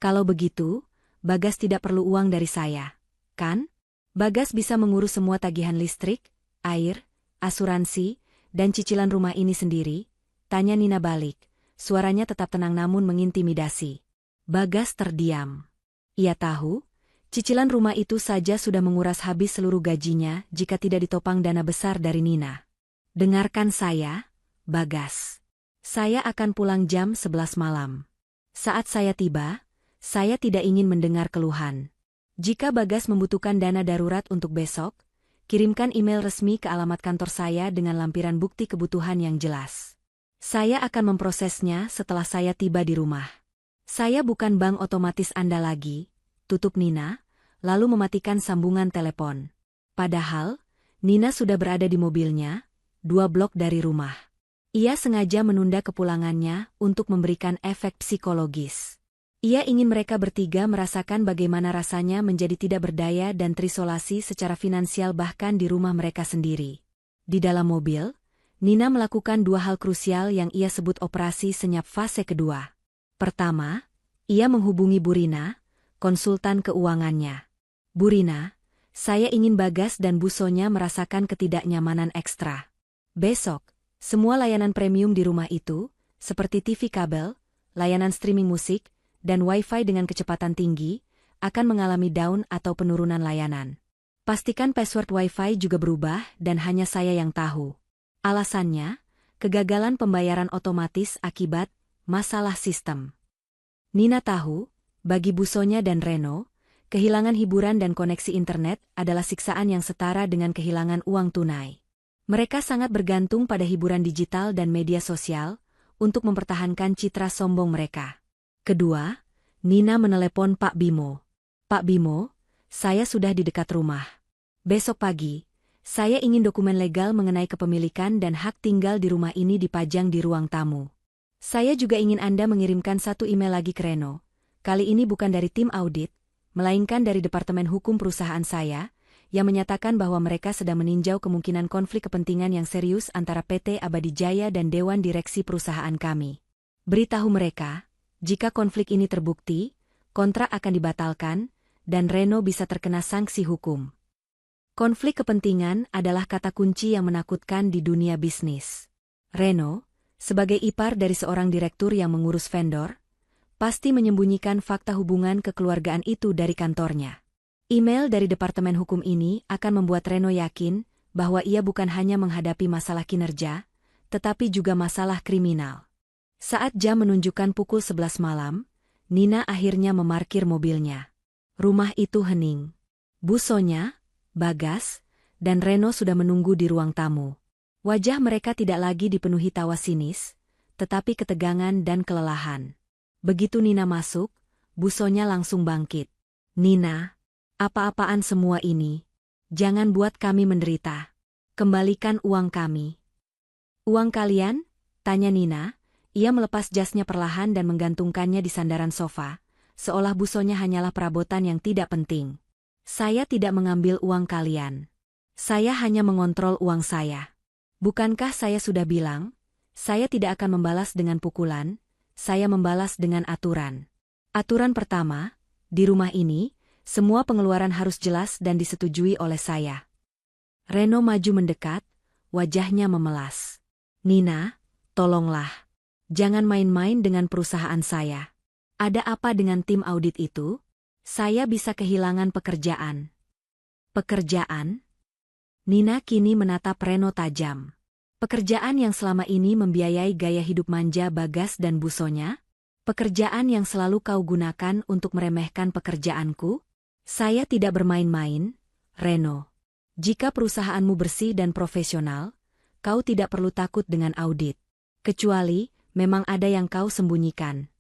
Kalau begitu, Bagas tidak perlu uang dari saya, kan? Bagas bisa mengurus semua tagihan listrik, air, asuransi, dan cicilan rumah ini sendiri, tanya Nina balik. Suaranya tetap tenang namun mengintimidasi. Bagas terdiam. Ia tahu, cicilan rumah itu saja sudah menguras habis seluruh gajinya jika tidak ditopang dana besar dari Nina. Dengarkan saya, Bagas. Saya akan pulang jam 11 malam. Saat saya tiba, saya tidak ingin mendengar keluhan. Jika Bagas membutuhkan dana darurat untuk besok, kirimkan email resmi ke alamat kantor saya dengan lampiran bukti kebutuhan yang jelas. Saya akan memprosesnya setelah saya tiba di rumah. Saya bukan bank otomatis Anda lagi, tutup Nina, lalu mematikan sambungan telepon. Padahal, Nina sudah berada di mobilnya, 2 blok dari rumah. Ia sengaja menunda kepulangannya untuk memberikan efek psikologis. Ia ingin mereka bertiga merasakan bagaimana rasanya menjadi tidak berdaya dan terisolasi secara finansial bahkan di rumah mereka sendiri. Di dalam mobil, Nina melakukan 2 hal krusial yang ia sebut operasi senyap fase kedua. Pertama, ia menghubungi Bu Rina, konsultan keuangannya. Bu Rina, saya ingin Bagas dan Bu Sonya merasakan ketidaknyamanan ekstra. Besok, semua layanan premium di rumah itu, seperti TV kabel, layanan streaming musik, dan Wi-Fi dengan kecepatan tinggi, akan mengalami down atau penurunan layanan. Pastikan password Wi-Fi juga berubah dan hanya saya yang tahu. Alasannya, kegagalan pembayaran otomatis akibat masalah sistem. Nina tahu, bagi Bu Sonya dan Reno, kehilangan hiburan dan koneksi internet adalah siksaan yang setara dengan kehilangan uang tunai. Mereka sangat bergantung pada hiburan digital dan media sosial untuk mempertahankan citra sombong mereka. Kedua, Nina menelepon Pak Bimo. Pak Bimo, saya sudah di dekat rumah. Besok pagi, saya ingin dokumen legal mengenai kepemilikan dan hak tinggal di rumah ini dipajang di ruang tamu. Saya juga ingin Anda mengirimkan 1 email lagi ke Reno. Kali ini bukan dari tim audit, melainkan dari Departemen Hukum perusahaan saya, yang menyatakan bahwa mereka sedang meninjau kemungkinan konflik kepentingan yang serius antara PT Abadi Jaya dan Dewan Direksi perusahaan kami. Beritahu mereka, jika konflik ini terbukti, kontrak akan dibatalkan, dan Reno bisa terkena sanksi hukum. Konflik kepentingan adalah kata kunci yang menakutkan di dunia bisnis. Reno, sebagai ipar dari seorang direktur yang mengurus vendor, pasti menyembunyikan fakta hubungan kekeluargaan itu dari kantornya. Email dari Departemen Hukum ini akan membuat Reno yakin bahwa ia bukan hanya menghadapi masalah kinerja, tetapi juga masalah kriminal. Saat jam menunjukkan pukul 11 malam, Nina akhirnya memarkir mobilnya. Rumah itu hening. Bu Sonya, Bagas, dan Reno sudah menunggu di ruang tamu. Wajah mereka tidak lagi dipenuhi tawa sinis, tetapi ketegangan dan kelelahan. Begitu Nina masuk, Bu Sonya langsung bangkit. "Nina, apa-apaan semua ini? Jangan buat kami menderita. Kembalikan uang kami." "Uang kalian?" tanya Nina. Ia melepas jasnya perlahan dan menggantungkannya di sandaran sofa, seolah Bu Sonya hanyalah perabotan yang tidak penting. "Saya tidak mengambil uang kalian. Saya hanya mengontrol uang saya. Bukankah saya sudah bilang, saya tidak akan membalas dengan pukulan, saya membalas dengan aturan. Aturan pertama, di rumah ini, semua pengeluaran harus jelas dan disetujui oleh saya." Reno maju mendekat, wajahnya memelas. "Nina, tolonglah. Jangan main-main dengan perusahaan saya. Ada apa dengan tim audit itu? Saya bisa kehilangan pekerjaan." "Pekerjaan?" Nina kini menatap Reno tajam. "Pekerjaan yang selama ini membiayai gaya hidup manja Bagas dan Bu Sonya? Pekerjaan yang selalu kau gunakan untuk meremehkan pekerjaanku?" "Saya tidak bermain-main, Reno. Jika perusahaanmu bersih dan profesional, kau tidak perlu takut dengan audit. Kecuali, memang ada yang kau sembunyikan."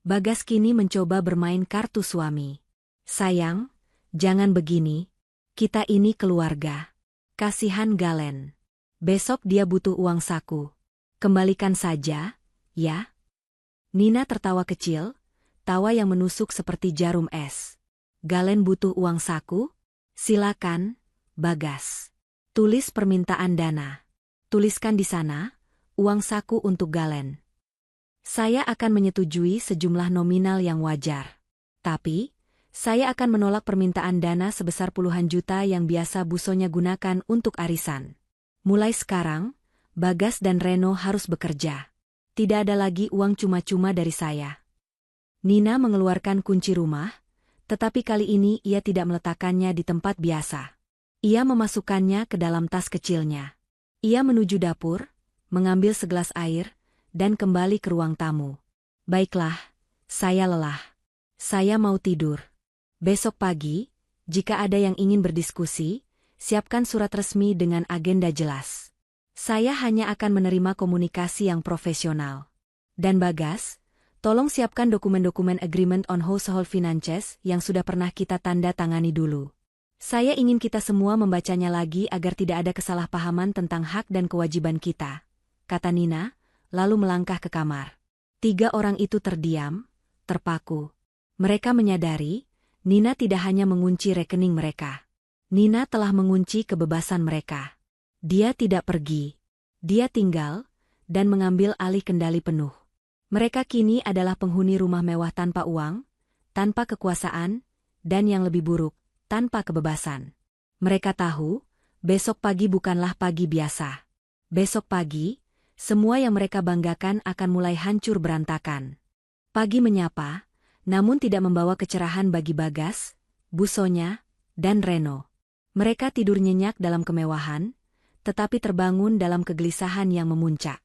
Bagas kini mencoba bermain kartu suami. "Sayang, jangan begini. Kita ini keluarga. Kasihan Galen. Besok dia butuh uang saku. Kembalikan saja, ya?" Nina tertawa kecil, tawa yang menusuk seperti jarum es. "Galen butuh uang saku? Silakan, Bagas. Tulis permintaan dana. Tuliskan di sana, uang saku untuk Galen. Saya akan menyetujui sejumlah nominal yang wajar. Tapi, saya akan menolak permintaan dana sebesar puluhan juta yang biasa Bu Sonya gunakan untuk arisan. Mulai sekarang, Bagas dan Reno harus bekerja. Tidak ada lagi uang cuma-cuma dari saya." Nina mengeluarkan kunci rumah, tetapi kali ini ia tidak meletakkannya di tempat biasa. Ia memasukkannya ke dalam tas kecilnya. Ia menuju dapur, mengambil segelas air, dan kembali ke ruang tamu. "Baiklah, saya lelah. Saya mau tidur. Besok pagi, jika ada yang ingin berdiskusi, siapkan surat resmi dengan agenda jelas. Saya hanya akan menerima komunikasi yang profesional. Dan Bagas, tolong siapkan dokumen-dokumen Agreement on Household Finances yang sudah pernah kita tanda tangani dulu. Saya ingin kita semua membacanya lagi agar tidak ada kesalahpahaman tentang hak dan kewajiban kita," kata Nina, lalu melangkah ke kamar. 3 orang itu terdiam, terpaku. Mereka menyadari, Nina tidak hanya mengunci rekening mereka. Nina telah mengunci kebebasan mereka. Dia tidak pergi. Dia tinggal, dan mengambil alih kendali penuh. Mereka kini adalah penghuni rumah mewah tanpa uang, tanpa kekuasaan, dan yang lebih buruk, tanpa kebebasan. Mereka tahu, besok pagi bukanlah pagi biasa. Besok pagi, semua yang mereka banggakan akan mulai hancur berantakan. Pagi menyapa, namun tidak membawa kecerahan bagi Bagas, Bu Sonya, dan Reno. Mereka tidur nyenyak dalam kemewahan, tetapi terbangun dalam kegelisahan yang memuncak.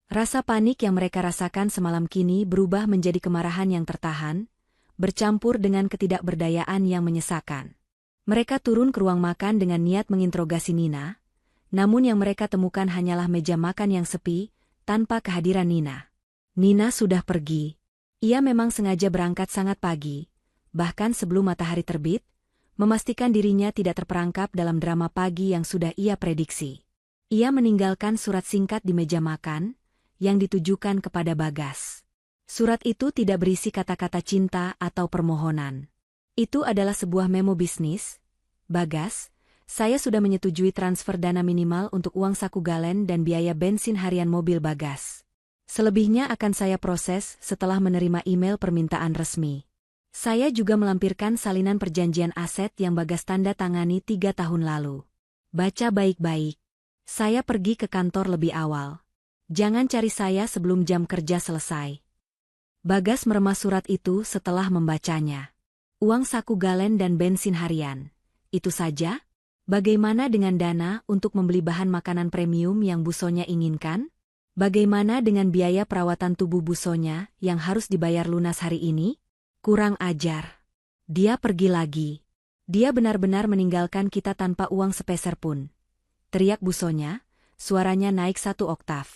Rasa panik yang mereka rasakan semalam kini berubah menjadi kemarahan yang tertahan, bercampur dengan ketidakberdayaan yang menyesakan. Mereka turun ke ruang makan dengan niat menginterogasi Nina, namun yang mereka temukan hanyalah meja makan yang sepi, tanpa kehadiran Nina. Nina sudah pergi. Ia memang sengaja berangkat sangat pagi, bahkan sebelum matahari terbit, memastikan dirinya tidak terperangkap dalam drama pagi yang sudah ia prediksi. Ia meninggalkan surat singkat di meja makan, yang ditujukan kepada Bagas. Surat itu tidak berisi kata-kata cinta atau permohonan. Itu adalah sebuah memo bisnis. "Bagas, Saya sudah menyetujui transfer dana minimal untuk uang saku galen dan biaya bensin harian mobil Bagas. Selebihnya akan saya proses setelah menerima email permintaan resmi. Saya juga melampirkan salinan perjanjian aset yang Bagas tanda tangani 3 tahun lalu. Baca baik-baik. Saya pergi ke kantor lebih awal. Jangan cari saya sebelum jam kerja selesai. Bagas meremas surat itu setelah membacanya. Uang saku galen dan bensin harian. Itu saja? Bagaimana dengan dana untuk membeli bahan makanan premium yang Bu Sonya inginkan? Bagaimana dengan biaya perawatan tubuh Bu Sonya yang harus dibayar lunas hari ini? Kurang ajar. Dia pergi lagi. Dia benar-benar meninggalkan kita tanpa uang sepeser pun. Teriak Bu Sonya, suaranya naik 1 oktav.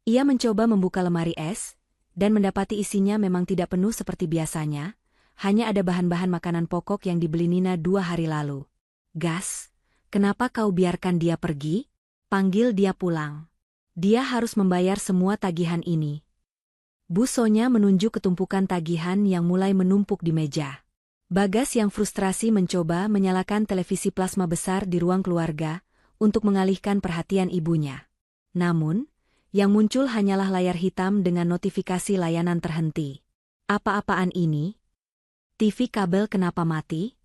Ia mencoba membuka lemari es, dan mendapati isinya memang tidak penuh seperti biasanya, hanya ada bahan-bahan makanan pokok yang dibeli Nina 2 hari lalu. Gas, kenapa kau biarkan dia pergi? Panggil dia pulang. Dia harus membayar semua tagihan ini. Bu Sonya menunjuk ke tumpukan tagihan yang mulai menumpuk di meja. Bagas yang frustrasi mencoba menyalakan televisi plasma besar di ruang keluarga untuk mengalihkan perhatian ibunya. Namun, yang muncul hanyalah layar hitam dengan notifikasi layanan terhenti. Apa-apaan ini? TV kabel kenapa mati?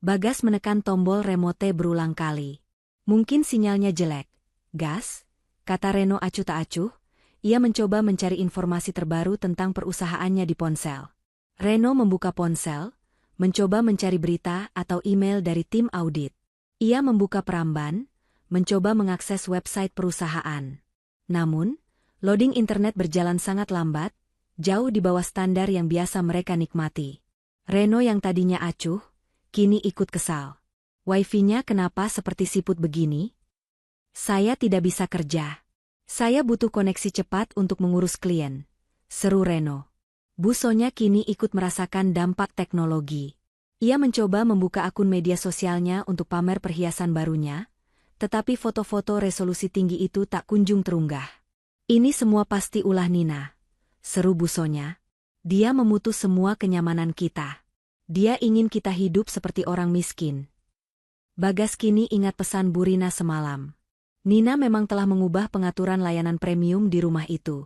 Bagas menekan tombol remote berulang kali. Mungkin sinyalnya jelek. Gas, kata Reno acuh tak acuh. Ia mencoba mencari informasi terbaru tentang perusahaannya di ponsel. Reno membuka ponsel, mencoba mencari berita atau email dari tim audit. Ia membuka peramban, mencoba mengakses website perusahaan. Namun, loading internet berjalan sangat lambat, jauh di bawah standar yang biasa mereka nikmati. Reno yang tadinya acuh, kini ikut kesal. Wifi-nya kenapa seperti siput begini? Saya tidak bisa kerja. Saya butuh koneksi cepat untuk mengurus klien, seru Reno. Bu Sonya kini ikut merasakan dampak teknologi. Ia mencoba membuka akun media sosialnya untuk pamer perhiasan barunya, tetapi foto-foto resolusi tinggi itu tak kunjung terunggah. Ini semua pasti ulah Nina, seru Bu Sonya. Dia memutus semua kenyamanan kita. Dia ingin kita hidup seperti orang miskin. Bagas kini ingat pesan Bu Rina semalam. Nina memang telah mengubah pengaturan layanan premium di rumah itu.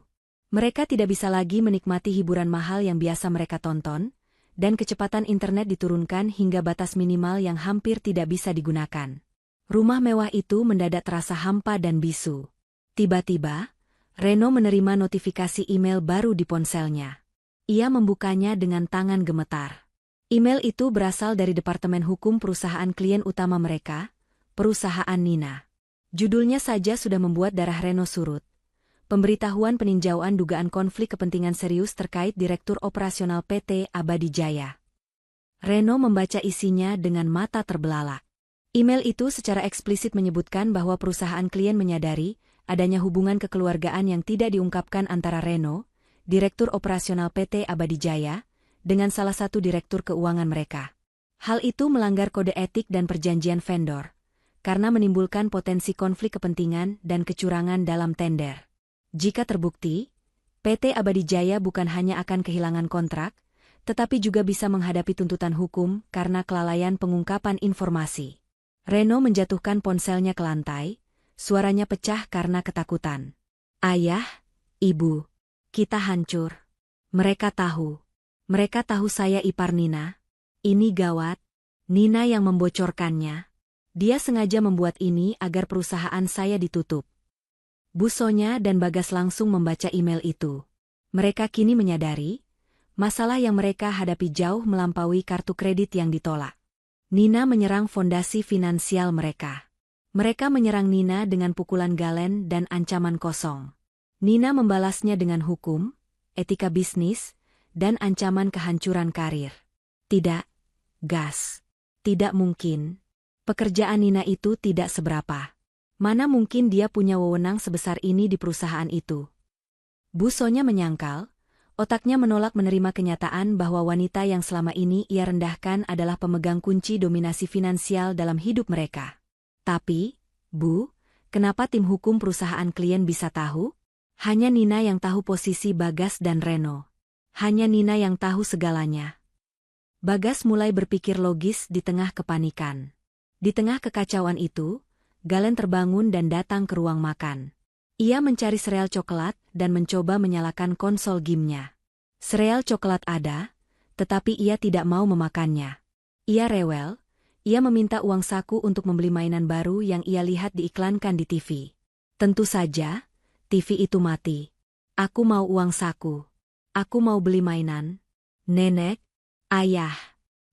Mereka tidak bisa lagi menikmati hiburan mahal yang biasa mereka tonton, dan kecepatan internet diturunkan hingga batas minimal yang hampir tidak bisa digunakan. Rumah mewah itu mendadak terasa hampa dan bisu. Tiba-tiba, Reno menerima notifikasi email baru di ponselnya. Ia membukanya dengan tangan gemetar. Email itu berasal dari Departemen Hukum perusahaan klien utama mereka, perusahaan Nina. Judulnya saja sudah membuat darah Reno surut. Pemberitahuan peninjauan dugaan konflik kepentingan serius terkait Direktur Operasional PT Abadi Jaya. Reno membaca isinya dengan mata terbelalak. Email itu secara eksplisit menyebutkan bahwa perusahaan klien menyadari adanya hubungan kekeluargaan yang tidak diungkapkan antara Reno, Direktur Operasional PT Abadi Jaya, dengan salah satu direktur keuangan mereka. Hal itu melanggar kode etik dan perjanjian vendor, karena menimbulkan potensi konflik kepentingan dan kecurangan dalam tender. Jika terbukti, PT Abadi Jaya bukan hanya akan kehilangan kontrak, tetapi juga bisa menghadapi tuntutan hukum karena kelalaian pengungkapan informasi. Reno menjatuhkan ponselnya ke lantai, suaranya pecah karena ketakutan. Ayah, Ibu, kita hancur. Mereka tahu saya ipar Nina. Ini gawat. Nina yang membocorkannya. Dia sengaja membuat ini agar perusahaan saya ditutup. Bu Sonya dan Bagas langsung membaca email itu. Mereka kini menyadari, masalah yang mereka hadapi jauh melampaui kartu kredit yang ditolak. Nina menyerang fondasi finansial mereka. Mereka menyerang Nina dengan pukulan galen dan ancaman kosong. Nina membalasnya dengan hukum, etika bisnis, dan ancaman kehancuran karir. Tidak, Gas. Tidak mungkin. Pekerjaan Nina itu tidak seberapa. Mana mungkin dia punya wewenang sebesar ini di perusahaan itu? Bu Sonya menyangkal, otaknya menolak menerima kenyataan bahwa wanita yang selama ini ia rendahkan adalah pemegang kunci dominasi finansial dalam hidup mereka. Tapi, Bu, kenapa tim hukum perusahaan klien bisa tahu? Hanya Nina yang tahu posisi Bagas dan Reno. Hanya Nina yang tahu segalanya. Bagas mulai berpikir logis di tengah kepanikan. Di tengah kekacauan itu, Galen terbangun dan datang ke ruang makan. Ia mencari sereal coklat dan mencoba menyalakan konsol gamenya. Sereal coklat ada, tetapi ia tidak mau memakannya. Ia rewel, ia meminta uang saku untuk membeli mainan baru yang ia lihat diiklankan di TV. Tentu saja, TV itu mati. Aku mau uang saku. Aku mau beli mainan. Nenek, ayah,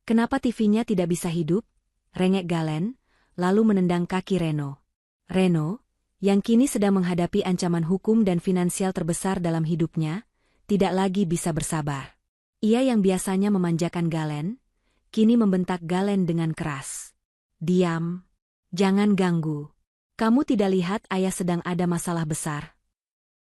kenapa TV-nya tidak bisa hidup? Rengek Galen, lalu menendang kaki Reno. Reno, yang kini sedang menghadapi ancaman hukum dan finansial terbesar dalam hidupnya, tidak lagi bisa bersabar. Ia yang biasanya memanjakan Galen, kini membentak Galen dengan keras. Diam. Jangan ganggu. Kamu tidak lihat ayah sedang ada masalah besar?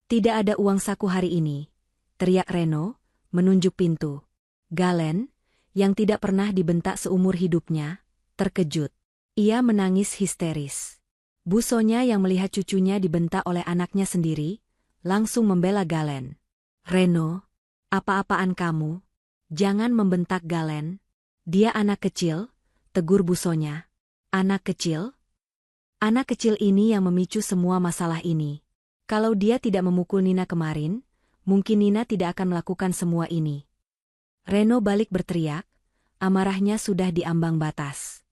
Tidak ada uang saku hari ini, teriak Reno, menunjuk pintu. Galen, yang tidak pernah dibentak seumur hidupnya, terkejut. Ia menangis histeris. Bu Sonya yang melihat cucunya dibentak oleh anaknya sendiri, langsung membela Galen. Reno, apa-apaan kamu? Jangan membentak Galen. Dia anak kecil, tegur Bu Sonya. Anak kecil? Anak kecil ini yang memicu semua masalah ini. Kalau dia tidak memukul Nina kemarin, mungkin Nina tidak akan melakukan semua ini. Reno balik berteriak, amarahnya sudah di ambang batas.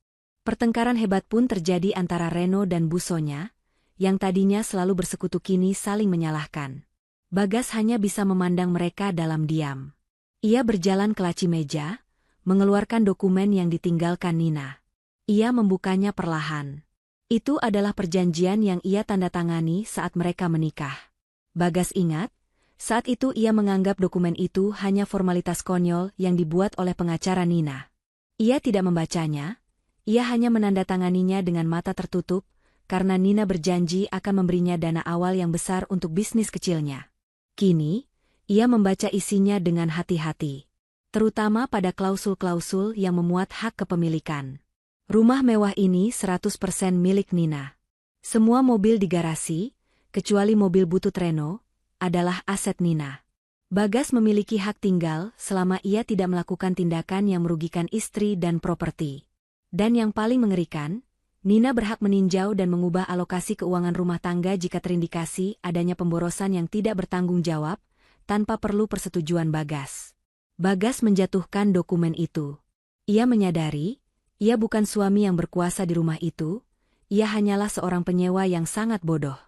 Pertengkaran hebat pun terjadi antara Reno dan Bu Sonya, yang tadinya selalu bersekutu kini saling menyalahkan. Bagas hanya bisa memandang mereka dalam diam. Ia berjalan ke laci meja, mengeluarkan dokumen yang ditinggalkan Nina. Ia membukanya perlahan. Itu adalah perjanjian yang ia tanda tangani saat mereka menikah. Bagas ingat, saat itu ia menganggap dokumen itu hanya formalitas konyol yang dibuat oleh pengacara Nina. Ia tidak membacanya. Ia hanya menandatanganinya dengan mata tertutup, karena Nina berjanji akan memberinya dana awal yang besar untuk bisnis kecilnya. Kini, ia membaca isinya dengan hati-hati. Terutama pada klausul-klausul yang memuat hak kepemilikan. Rumah mewah ini 100% milik Nina. Semua mobil di garasi, kecuali mobil butut Reno, adalah aset Nina. Bagas memiliki hak tinggal selama ia tidak melakukan tindakan yang merugikan istri dan properti. Dan yang paling mengerikan, Nina berhak meninjau dan mengubah alokasi keuangan rumah tangga jika terindikasi adanya pemborosan yang tidak bertanggung jawab, tanpa perlu persetujuan Bagas. Bagas menjatuhkan dokumen itu. Ia menyadari, ia bukan suami yang berkuasa di rumah itu, ia hanyalah seorang penyewa yang sangat bodoh.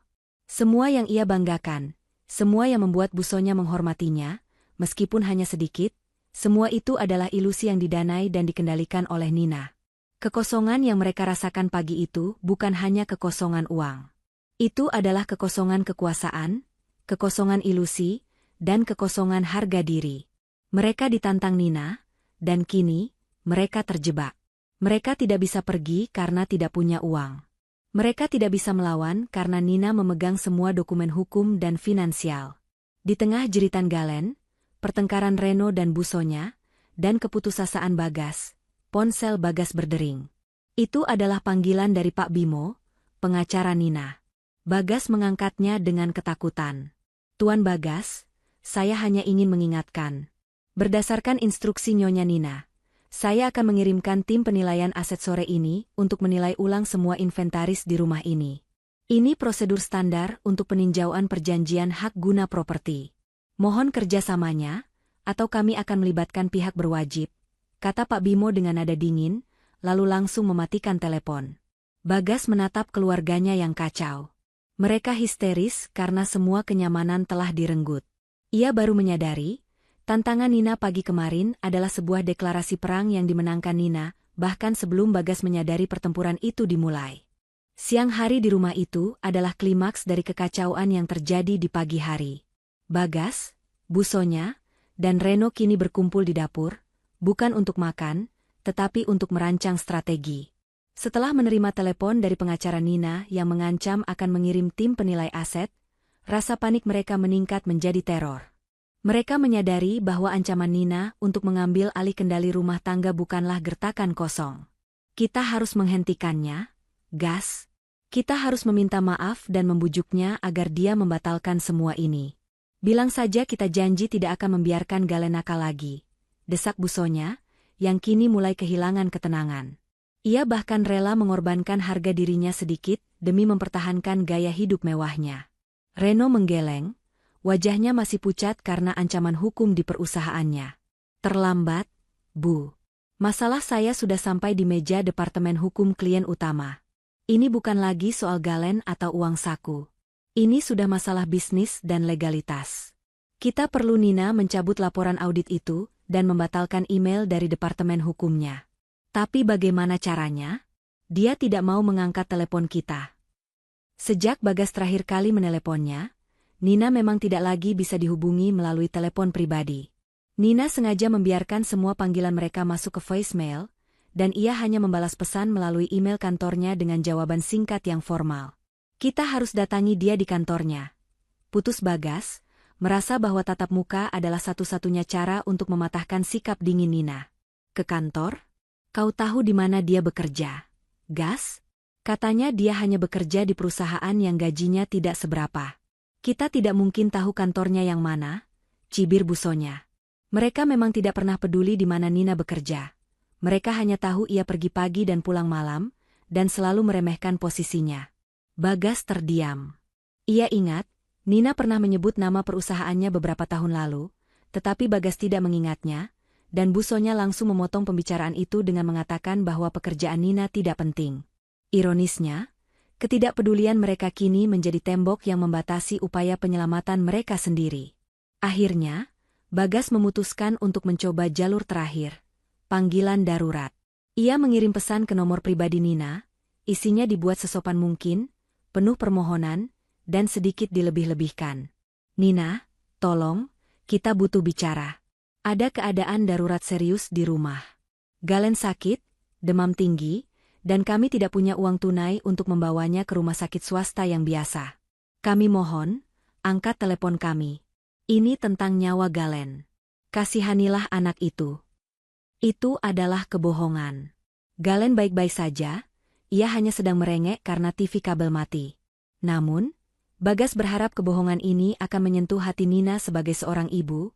Semua yang ia banggakan, semua yang membuat Bu Sonya menghormatinya, meskipun hanya sedikit, semua itu adalah ilusi yang didanai dan dikendalikan oleh Nina. Kekosongan yang mereka rasakan pagi itu bukan hanya kekosongan uang. Itu adalah kekosongan kekuasaan, kekosongan ilusi, dan kekosongan harga diri. Mereka ditantang Nina, dan kini, mereka terjebak. Mereka tidak bisa pergi karena tidak punya uang. Mereka tidak bisa melawan karena Nina memegang semua dokumen hukum dan finansial. Di tengah jeritan Galen, pertengkaran Reno dan Bu Sonya, dan keputusasaan Bagas, ponsel Bagas berdering. Itu adalah panggilan dari Pak Bimo, pengacara Nina. Bagas mengangkatnya dengan ketakutan. Tuan Bagas, saya hanya ingin mengingatkan. Berdasarkan instruksi Nyonya Nina, saya akan mengirimkan tim penilaian aset sore ini untuk menilai ulang semua inventaris di rumah ini. Ini prosedur standar untuk peninjauan perjanjian hak guna properti. Mohon kerjasamanya, atau kami akan melibatkan pihak berwajib, kata Pak Bimo dengan nada dingin, lalu langsung mematikan telepon. Bagas menatap keluarganya yang kacau. Mereka histeris karena semua kenyamanan telah direnggut. Ia baru menyadari, tantangan Nina pagi kemarin adalah sebuah deklarasi perang yang dimenangkan Nina, bahkan sebelum Bagas menyadari pertempuran itu dimulai. Siang hari di rumah itu adalah klimaks dari kekacauan yang terjadi di pagi hari. Bagas, Bu Sonya, dan Reno kini berkumpul di dapur, bukan untuk makan, tetapi untuk merancang strategi. Setelah menerima telepon dari pengacara Nina yang mengancam akan mengirim tim penilai aset, rasa panik mereka meningkat menjadi teror. Mereka menyadari bahwa ancaman Nina untuk mengambil alih kendali rumah tangga bukanlah gertakan kosong. Kita harus menghentikannya, Gas. Kita harus meminta maaf dan membujuknya agar dia membatalkan semua ini. Bilang saja kita janji tidak akan membiarkan Galen nakal lagi, desak Bu Sonya, yang kini mulai kehilangan ketenangan. Ia bahkan rela mengorbankan harga dirinya sedikit demi mempertahankan gaya hidup mewahnya. Reno menggeleng, wajahnya masih pucat karena ancaman hukum di perusahaannya. Terlambat, Bu. Masalah saya sudah sampai di meja Departemen Hukum klien utama. Ini bukan lagi soal Galen atau uang saku. Ini sudah masalah bisnis dan legalitas. Kita perlu Nina mencabut laporan audit itu dan membatalkan email dari Departemen Hukumnya. Tapi bagaimana caranya? Dia tidak mau mengangkat telepon kita. Sejak Bagas terakhir kali meneleponnya, Nina memang tidak lagi bisa dihubungi melalui telepon pribadi. Nina sengaja membiarkan semua panggilan mereka masuk ke voicemail, dan ia hanya membalas pesan melalui email kantornya dengan jawaban singkat yang formal. Kita harus datangi dia di kantornya. Putus Bagas, merasa bahwa tatap muka adalah satu-satunya cara untuk mematahkan sikap dingin Nina. Ke kantor? Kau tahu di mana dia bekerja? Gas? Katanya dia hanya bekerja di perusahaan yang gajinya tidak seberapa. Kita tidak mungkin tahu kantornya yang mana, cibir busonya. Mereka memang tidak pernah peduli di mana Nina bekerja. Mereka hanya tahu ia pergi pagi dan pulang malam, dan selalu meremehkan posisinya. Bagas terdiam. Ia ingat, Nina pernah menyebut nama perusahaannya beberapa tahun lalu, tetapi Bagas tidak mengingatnya, dan busonya langsung memotong pembicaraan itu dengan mengatakan bahwa pekerjaan Nina tidak penting. Ironisnya, ketidakpedulian mereka kini menjadi tembok yang membatasi upaya penyelamatan mereka sendiri. Akhirnya, Bagas memutuskan untuk mencoba jalur terakhir, panggilan darurat. Ia mengirim pesan ke nomor pribadi Nina, isinya dibuat sesopan mungkin, penuh permohonan, dan sedikit dilebih-lebihkan. Nina, tolong, kita butuh bicara. Ada keadaan darurat serius di rumah. Galen sakit, demam tinggi, dan kami tidak punya uang tunai untuk membawanya ke rumah sakit swasta yang biasa. Kami mohon, angkat telepon kami. Ini tentang nyawa Galen. Kasihanilah anak itu. Itu adalah kebohongan. Galen baik-baik saja, ia hanya sedang merengek karena TV kabel mati. Namun, Bagas berharap kebohongan ini akan menyentuh hati Nina sebagai seorang ibu,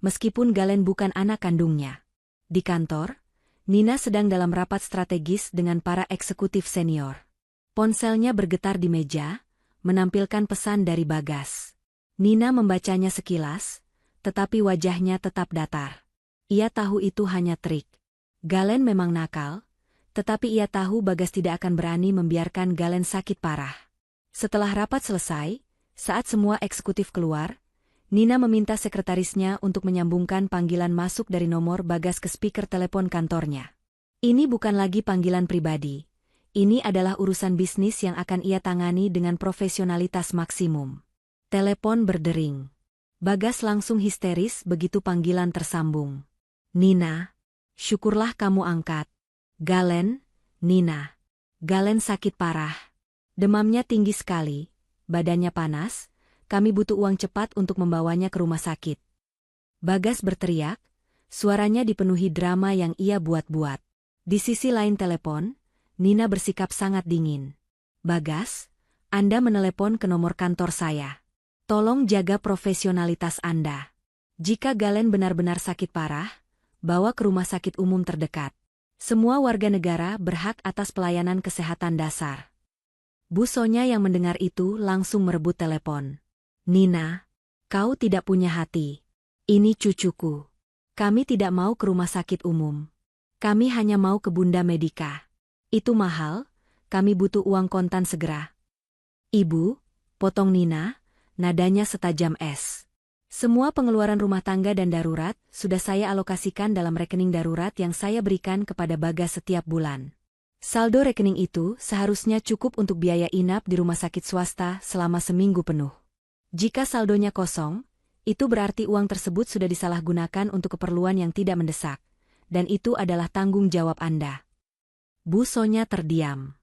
meskipun Galen bukan anak kandungnya. Di kantor, Nina sedang dalam rapat strategis dengan para eksekutif senior. Ponselnya bergetar di meja, menampilkan pesan dari Bagas. Nina membacanya sekilas, tetapi wajahnya tetap datar. Ia tahu itu hanya trik. Galen memang nakal, tetapi ia tahu Bagas tidak akan berani membiarkan Galen sakit parah. Setelah rapat selesai, saat semua eksekutif keluar, Nina meminta sekretarisnya untuk menyambungkan panggilan masuk dari nomor Bagas ke speaker telepon kantornya. Ini bukan lagi panggilan pribadi. Ini adalah urusan bisnis yang akan ia tangani dengan profesionalitas maksimum. Telepon berdering. Bagas langsung histeris begitu panggilan tersambung. Nina, syukurlah kamu angkat. Galen, Nina. Galen sakit parah. Demamnya tinggi sekali, badannya panas. Kami butuh uang cepat untuk membawanya ke rumah sakit. Bagas berteriak, suaranya dipenuhi drama yang ia buat-buat. Di sisi lain telepon, Nina bersikap sangat dingin. Bagas, Anda menelepon ke nomor kantor saya. Tolong jaga profesionalitas Anda. Jika Galen benar-benar sakit parah, bawa ke rumah sakit umum terdekat. Semua warga negara berhak atas pelayanan kesehatan dasar. Busonya yang mendengar itu langsung merebut telepon. Nina, kau tidak punya hati. Ini cucuku. Kami tidak mau ke rumah sakit umum. Kami hanya mau ke Bunda Medika. Itu mahal, kami butuh uang kontan segera. Ibu, potong Nina, nadanya setajam es. Semua pengeluaran rumah tangga dan darurat sudah saya alokasikan dalam rekening darurat yang saya berikan kepada Bagas setiap bulan. Saldo rekening itu seharusnya cukup untuk biaya inap di rumah sakit swasta selama seminggu penuh. Jika saldonya kosong, itu berarti uang tersebut sudah disalahgunakan untuk keperluan yang tidak mendesak, dan itu adalah tanggung jawab Anda. Busonya terdiam.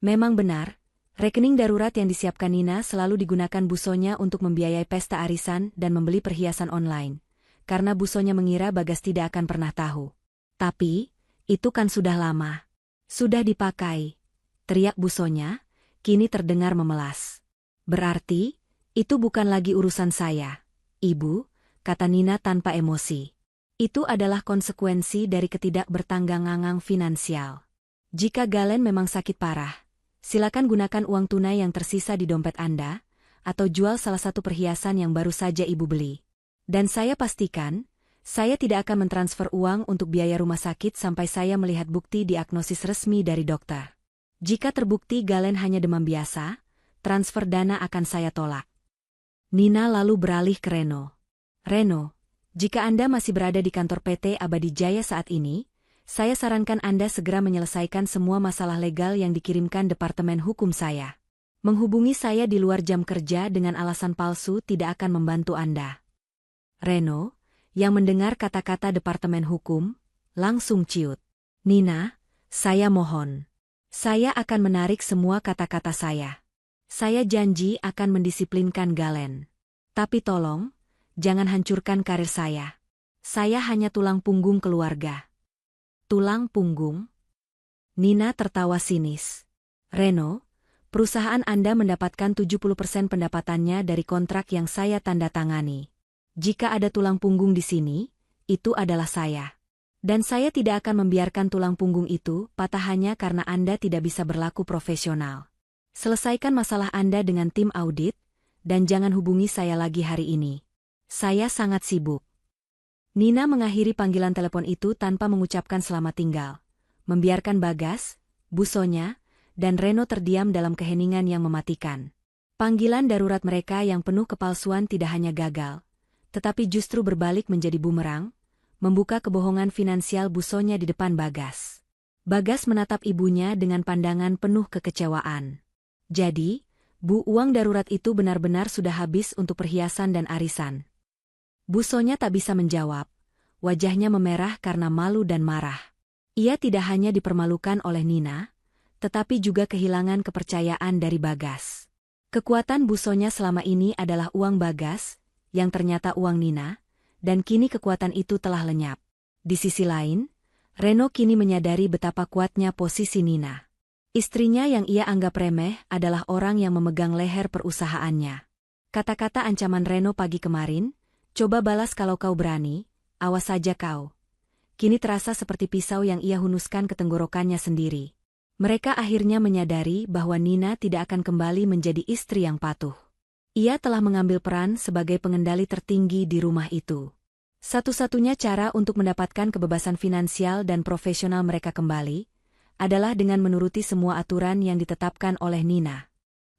Memang benar, rekening darurat yang disiapkan Nina selalu digunakan busonya untuk membiayai pesta arisan dan membeli perhiasan online, karena busonya mengira Bagas tidak akan pernah tahu. Tapi, itu kan sudah lama. Sudah dipakai, teriak busonya, kini terdengar memelas. Berarti, itu bukan lagi urusan saya, Ibu, kata Nina tanpa emosi. Itu adalah konsekuensi dari ketidakbertanggungan finansial. Jika Galen memang sakit parah, silakan gunakan uang tunai yang tersisa di dompet Anda, atau jual salah satu perhiasan yang baru saja Ibu beli. Dan saya pastikan, saya tidak akan mentransfer uang untuk biaya rumah sakit sampai saya melihat bukti diagnosis resmi dari dokter. Jika terbukti Galen hanya demam biasa, transfer dana akan saya tolak. Nina lalu beralih ke Reno. Reno, jika Anda masih berada di kantor PT Abadi Jaya saat ini, saya sarankan Anda segera menyelesaikan semua masalah legal yang dikirimkan Departemen Hukum saya. Menghubungi saya di luar jam kerja dengan alasan palsu tidak akan membantu Anda. Reno, yang mendengar kata-kata Departemen Hukum, langsung ciut. Nina, saya mohon. Saya akan menarik semua kata-kata saya. Saya janji akan mendisiplinkan Galen. Tapi tolong, jangan hancurkan karir saya. Saya hanya tulang punggung keluarga. Tulang punggung? Nina tertawa sinis. Reno, perusahaan Anda mendapatkan 70% pendapatannya dari kontrak yang saya tanda tangani. Jika ada tulang punggung di sini, itu adalah saya. Dan saya tidak akan membiarkan tulang punggung itu patah hanya karena Anda tidak bisa berlaku profesional. Selesaikan masalah Anda dengan tim audit, dan jangan hubungi saya lagi hari ini. Saya sangat sibuk. Nina mengakhiri panggilan telepon itu tanpa mengucapkan selamat tinggal, membiarkan Bagas, Bu Sonya, dan Reno terdiam dalam keheningan yang mematikan. Panggilan darurat mereka yang penuh kepalsuan tidak hanya gagal, tetapi justru berbalik menjadi bumerang, membuka kebohongan finansial Bu Sonya di depan Bagas. Bagas menatap ibunya dengan pandangan penuh kekecewaan. Jadi, Bu, uang darurat itu benar-benar sudah habis untuk perhiasan dan arisan. Bu Sonya tak bisa menjawab, wajahnya memerah karena malu dan marah. Ia tidak hanya dipermalukan oleh Nina, tetapi juga kehilangan kepercayaan dari Bagas. Kekuatan Bu Sonya selama ini adalah uang Bagas, yang ternyata uang Nina, dan kini kekuatan itu telah lenyap. Di sisi lain, Reno kini menyadari betapa kuatnya posisi Nina. Istrinya yang ia anggap remeh adalah orang yang memegang leher perusahaannya. Kata-kata ancaman Reno pagi kemarin, "Coba balas kalau kau berani, awas saja kau." Kini terasa seperti pisau yang ia hunuskan ke tenggorokannya sendiri. Mereka akhirnya menyadari bahwa Nina tidak akan kembali menjadi istri yang patuh. Ia telah mengambil peran sebagai pengendali tertinggi di rumah itu. Satu-satunya cara untuk mendapatkan kebebasan finansial dan profesional mereka kembali, adalah dengan menuruti semua aturan yang ditetapkan oleh Nina.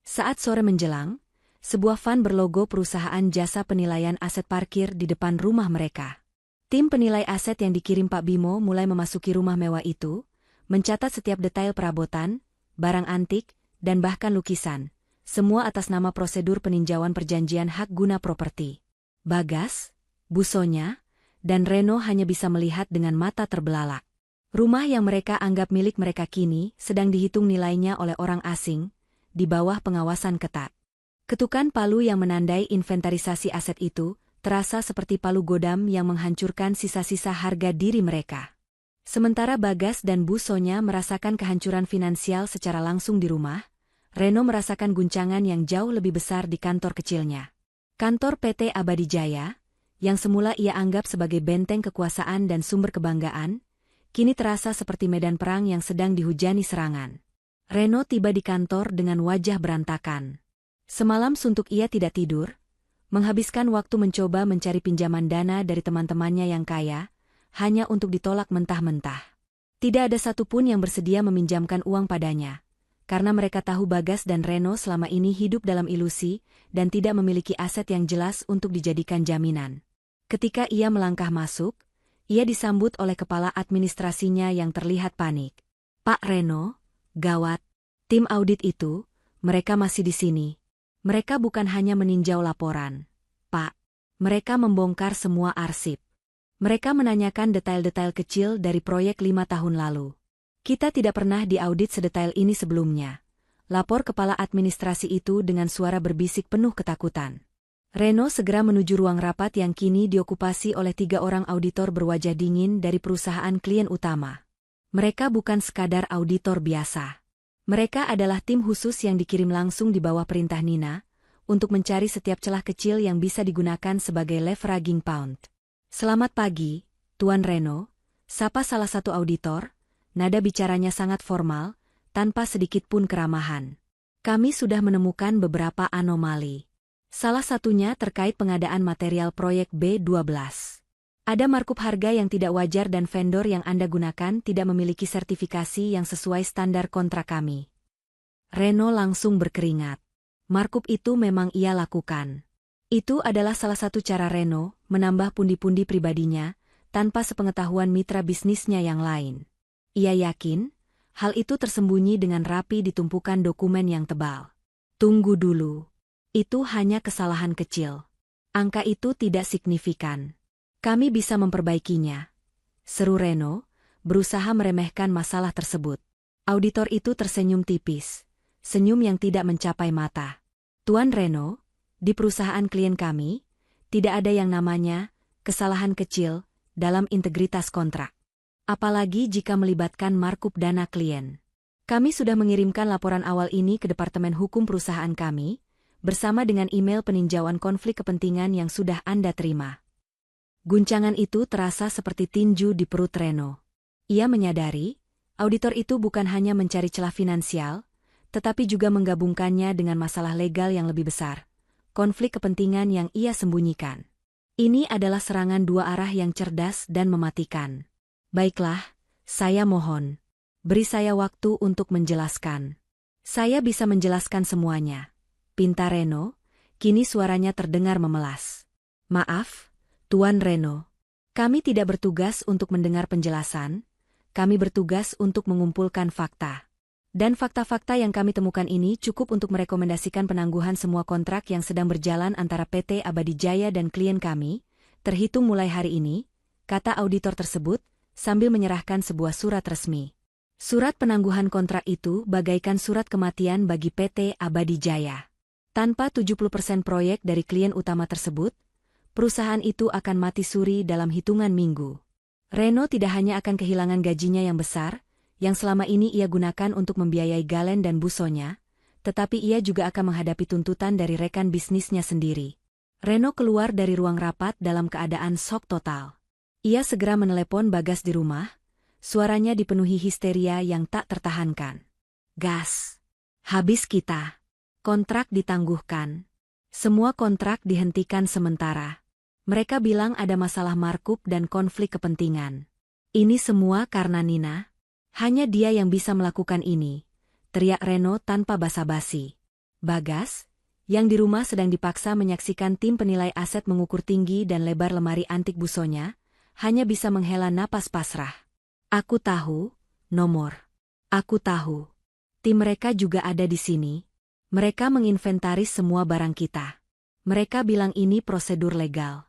Saat sore menjelang, sebuah van berlogo perusahaan jasa penilaian aset parkir di depan rumah mereka. Tim penilai aset yang dikirim Pak Bimo mulai memasuki rumah mewah itu, mencatat setiap detail perabotan, barang antik, dan bahkan lukisan. Semua atas nama prosedur peninjauan perjanjian hak guna properti. Bagas, Bu Sonya, dan Reno hanya bisa melihat dengan mata terbelalak. Rumah yang mereka anggap milik mereka kini sedang dihitung nilainya oleh orang asing, di bawah pengawasan ketat. Ketukan palu yang menandai inventarisasi aset itu, terasa seperti palu godam yang menghancurkan sisa-sisa harga diri mereka. Sementara Bagas dan Bu Sonya merasakan kehancuran finansial secara langsung di rumah, Reno merasakan guncangan yang jauh lebih besar di kantor kecilnya. Kantor PT Abadi Jaya, yang semula ia anggap sebagai benteng kekuasaan dan sumber kebanggaan, kini terasa seperti medan perang yang sedang dihujani serangan. Reno tiba di kantor dengan wajah berantakan. Semalam suntuk ia tidak tidur, menghabiskan waktu mencoba mencari pinjaman dana dari teman-temannya yang kaya, hanya untuk ditolak mentah-mentah. Tidak ada satupun yang bersedia meminjamkan uang padanya, karena mereka tahu Bagas dan Reno selama ini hidup dalam ilusi dan tidak memiliki aset yang jelas untuk dijadikan jaminan. Ketika ia melangkah masuk, ia disambut oleh kepala administrasinya yang terlihat panik. "Pak Reno, gawat, tim audit itu, mereka masih di sini. Mereka bukan hanya meninjau laporan, Pak. Mereka membongkar semua arsip. Mereka menanyakan detail-detail kecil dari proyek 5 tahun lalu. Kita tidak pernah diaudit sedetail ini sebelumnya," lapor kepala administrasi itu dengan suara berbisik penuh ketakutan. Reno segera menuju ruang rapat yang kini diokupasi oleh 3 orang auditor berwajah dingin dari perusahaan klien utama. Mereka bukan sekadar auditor biasa. Mereka adalah tim khusus yang dikirim langsung di bawah perintah Nina, untuk mencari setiap celah kecil yang bisa digunakan sebagai leveraging point. "Selamat pagi, Tuan Reno," sapa salah satu auditor, Nada bicaranya sangat formal, tanpa sedikit pun keramahan. Kami sudah menemukan beberapa anomali. Salah satunya terkait pengadaan material proyek B12. Ada markup harga yang tidak wajar dan vendor yang Anda gunakan tidak memiliki sertifikasi yang sesuai standar kontrak kami. Reno langsung berkeringat. Markup itu memang ia lakukan. Itu adalah salah satu cara Reno menambah pundi-pundi pribadinya tanpa sepengetahuan mitra bisnisnya yang lain. Ia yakin, hal itu tersembunyi dengan rapi di tumpukan dokumen yang tebal. Tunggu dulu. Itu hanya kesalahan kecil. Angka itu tidak signifikan. Kami bisa memperbaikinya. Seru Reno, berusaha meremehkan masalah tersebut. Auditor itu tersenyum tipis. Senyum yang tidak mencapai mata. Tuan Reno, di perusahaan klien kami, tidak ada yang namanya kesalahan kecil dalam integritas kontrak. Apalagi jika melibatkan markup dana klien. Kami sudah mengirimkan laporan awal ini ke Departemen Hukum perusahaan kami, bersama dengan email peninjauan konflik kepentingan yang sudah Anda terima. Guncangan itu terasa seperti tinju di perut Reno. Ia menyadari, auditor itu bukan hanya mencari celah finansial, tetapi juga menggabungkannya dengan masalah legal yang lebih besar, konflik kepentingan yang ia sembunyikan. Ini adalah serangan dua arah yang cerdas dan mematikan. Baiklah, saya mohon. Beri saya waktu untuk menjelaskan. Saya bisa menjelaskan semuanya. Pinta Reno, kini suaranya terdengar memelas. Maaf, Tuan Reno. Kami tidak bertugas untuk mendengar penjelasan, kami bertugas untuk mengumpulkan fakta. Dan fakta-fakta yang kami temukan ini cukup untuk merekomendasikan penangguhan semua kontrak yang sedang berjalan antara PT Abadi Jaya dan klien kami, terhitung mulai hari ini, kata auditor tersebut, sambil menyerahkan sebuah surat resmi. Surat penangguhan kontrak itu bagaikan surat kematian bagi PT Abadi Jaya. Tanpa 70% proyek dari klien utama tersebut, perusahaan itu akan mati suri dalam hitungan minggu. Reno tidak hanya akan kehilangan gajinya yang besar, yang selama ini ia gunakan untuk membiayai Galen dan Busonya, tetapi ia juga akan menghadapi tuntutan dari rekan bisnisnya sendiri. Reno keluar dari ruang rapat dalam keadaan shock total. Ia segera menelepon Bagas di rumah, suaranya dipenuhi histeria yang tak tertahankan. Gas. Habis kita. Kontrak ditangguhkan. Semua kontrak dihentikan sementara. Mereka bilang ada masalah markup dan konflik kepentingan. Ini semua karena Nina. Hanya dia yang bisa melakukan ini, teriak Reno tanpa basa-basi. Bagas, yang di rumah sedang dipaksa menyaksikan tim penilai aset mengukur tinggi dan lebar lemari antik Busonya, hanya bisa menghela napas pasrah. Aku tahu, nomor. Aku tahu. Tim mereka juga ada di sini. Mereka menginventaris semua barang kita. Mereka bilang ini prosedur legal.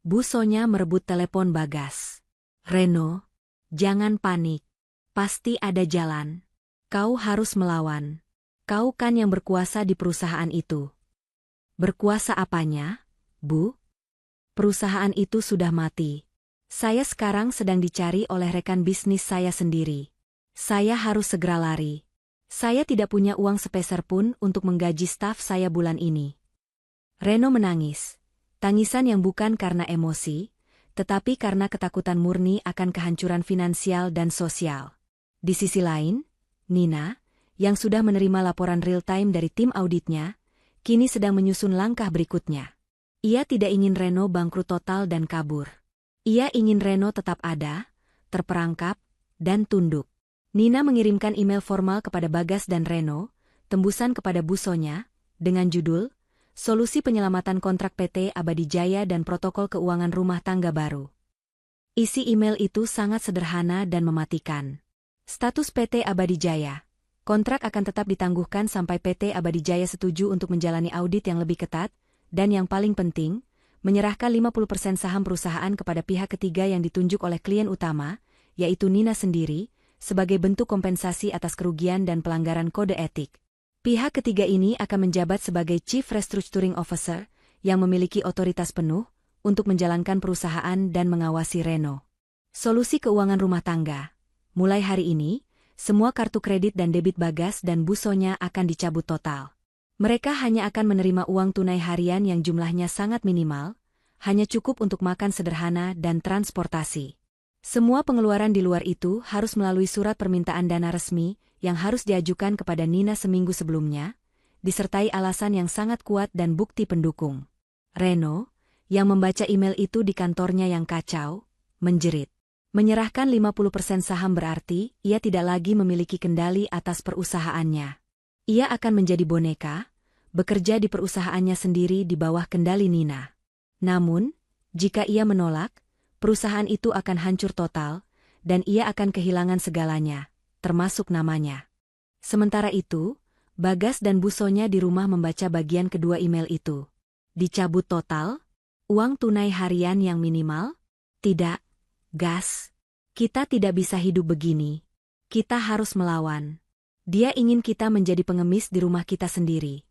Busonya merebut telepon Bagas. Reno, jangan panik. Pasti ada jalan. Kau harus melawan. Kau kan yang berkuasa di perusahaan itu. Berkuasa apanya, Bu? Perusahaan itu sudah mati. Saya sekarang sedang dicari oleh rekan bisnis saya sendiri. Saya harus segera lari. Saya tidak punya uang sepeser pun untuk menggaji staf saya bulan ini. Reno menangis. Tangisan yang bukan karena emosi, tetapi karena ketakutan murni akan kehancuran finansial dan sosial. Di sisi lain, Nina, yang sudah menerima laporan real-time dari tim auditnya, kini sedang menyusun langkah berikutnya. Ia tidak ingin Reno bangkrut total dan kabur. Ia ingin Reno tetap ada, terperangkap, dan tunduk. Nina mengirimkan email formal kepada Bagas dan Reno, tembusan kepada Busonya, dengan judul, Solusi Penyelamatan Kontrak PT Abadi Jaya dan Protokol Keuangan Rumah Tangga Baru. Isi email itu sangat sederhana dan mematikan. Status PT Abadi Jaya. Kontrak akan tetap ditangguhkan sampai PT Abadi Jaya setuju untuk menjalani audit yang lebih ketat, dan yang paling penting, menyerahkan 50% saham perusahaan kepada pihak ketiga yang ditunjuk oleh klien utama, yaitu Nina sendiri, sebagai bentuk kompensasi atas kerugian dan pelanggaran kode etik. Pihak ketiga ini akan menjabat sebagai Chief Restructuring Officer, yang memiliki otoritas penuh untuk menjalankan perusahaan dan mengawasi Reno. Solusi keuangan rumah tangga. Mulai hari ini, semua kartu kredit dan debit Bagas dan Busonya akan dicabut total. Mereka hanya akan menerima uang tunai harian yang jumlahnya sangat minimal, hanya cukup untuk makan sederhana dan transportasi. Semua pengeluaran di luar itu harus melalui surat permintaan dana resmi yang harus diajukan kepada Nina seminggu sebelumnya, disertai alasan yang sangat kuat dan bukti pendukung. Reno, yang membaca email itu di kantornya yang kacau, menjerit. Menyerahkan 50% saham berarti ia tidak lagi memiliki kendali atas perusahaannya. Ia akan menjadi boneka, bekerja di perusahaannya sendiri di bawah kendali Nina. Namun, jika ia menolak, perusahaan itu akan hancur total, dan ia akan kehilangan segalanya, termasuk namanya. Sementara itu, Bagas dan Busonya di rumah membaca bagian kedua email itu. Dicabut total? Uang tunai harian yang minimal? Tidak, Gas. Kita tidak bisa hidup begini. Kita harus melawan. Dia ingin kita menjadi pengemis di rumah kita sendiri.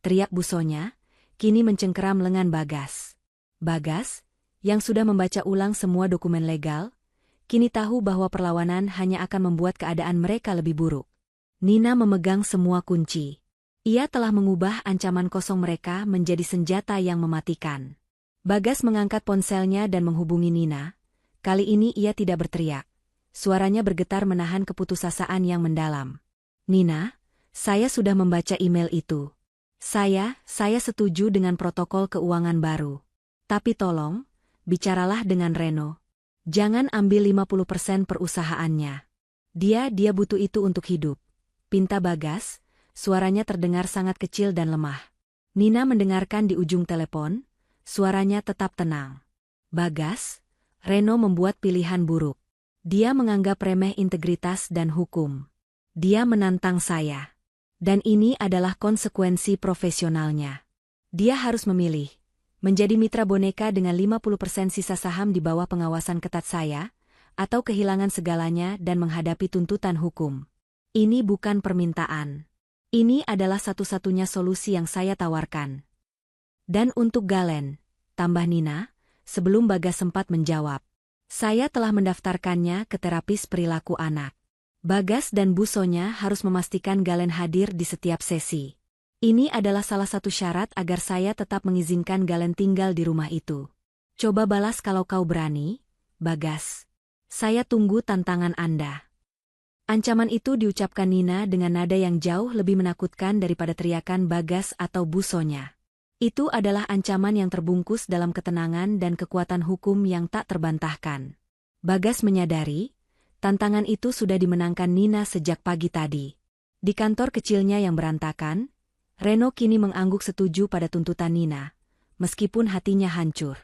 Teriak Busonya, kini mencengkeram lengan Bagas. Bagas, yang sudah membaca ulang semua dokumen legal, kini tahu bahwa perlawanan hanya akan membuat keadaan mereka lebih buruk. Nina memegang semua kunci. Ia telah mengubah ancaman kosong mereka menjadi senjata yang mematikan. Bagas mengangkat ponselnya dan menghubungi Nina. Kali ini ia tidak berteriak. Suaranya bergetar menahan keputusasaan yang mendalam. Nina, saya sudah membaca email itu. Saya setuju dengan protokol keuangan baru. Tapi tolong, bicaralah dengan Reno. Jangan ambil 50% perusahaannya. Dia butuh itu untuk hidup. Pinta Bagas, suaranya terdengar sangat kecil dan lemah. Nina mendengarkan di ujung telepon, suaranya tetap tenang. Bagas, Reno membuat pilihan buruk. Dia menganggap remeh integritas dan hukum. Dia menantang saya. Dan ini adalah konsekuensi profesionalnya. Dia harus memilih. Menjadi mitra boneka dengan 50% sisa saham di bawah pengawasan ketat saya, atau kehilangan segalanya dan menghadapi tuntutan hukum. Ini bukan permintaan. Ini adalah satu-satunya solusi yang saya tawarkan. Dan untuk Galen, tambah Nina, sebelum Bagas sempat menjawab. Saya telah mendaftarkannya ke terapis perilaku anak. Bagas dan Busonya harus memastikan Galen hadir di setiap sesi. Ini adalah salah satu syarat agar saya tetap mengizinkan Galen tinggal di rumah itu. Coba balas kalau kau berani, Bagas. Saya tunggu tantangan Anda. Ancaman itu diucapkan Nina dengan nada yang jauh lebih menakutkan daripada teriakan Bagas atau Busonya. Itu adalah ancaman yang terbungkus dalam ketenangan dan kekuatan hukum yang tak terbantahkan. Bagas menyadari, tantangan itu sudah dimenangkan Nina sejak pagi tadi. Di kantor kecilnya yang berantakan, Reno kini mengangguk setuju pada tuntutan Nina, meskipun hatinya hancur.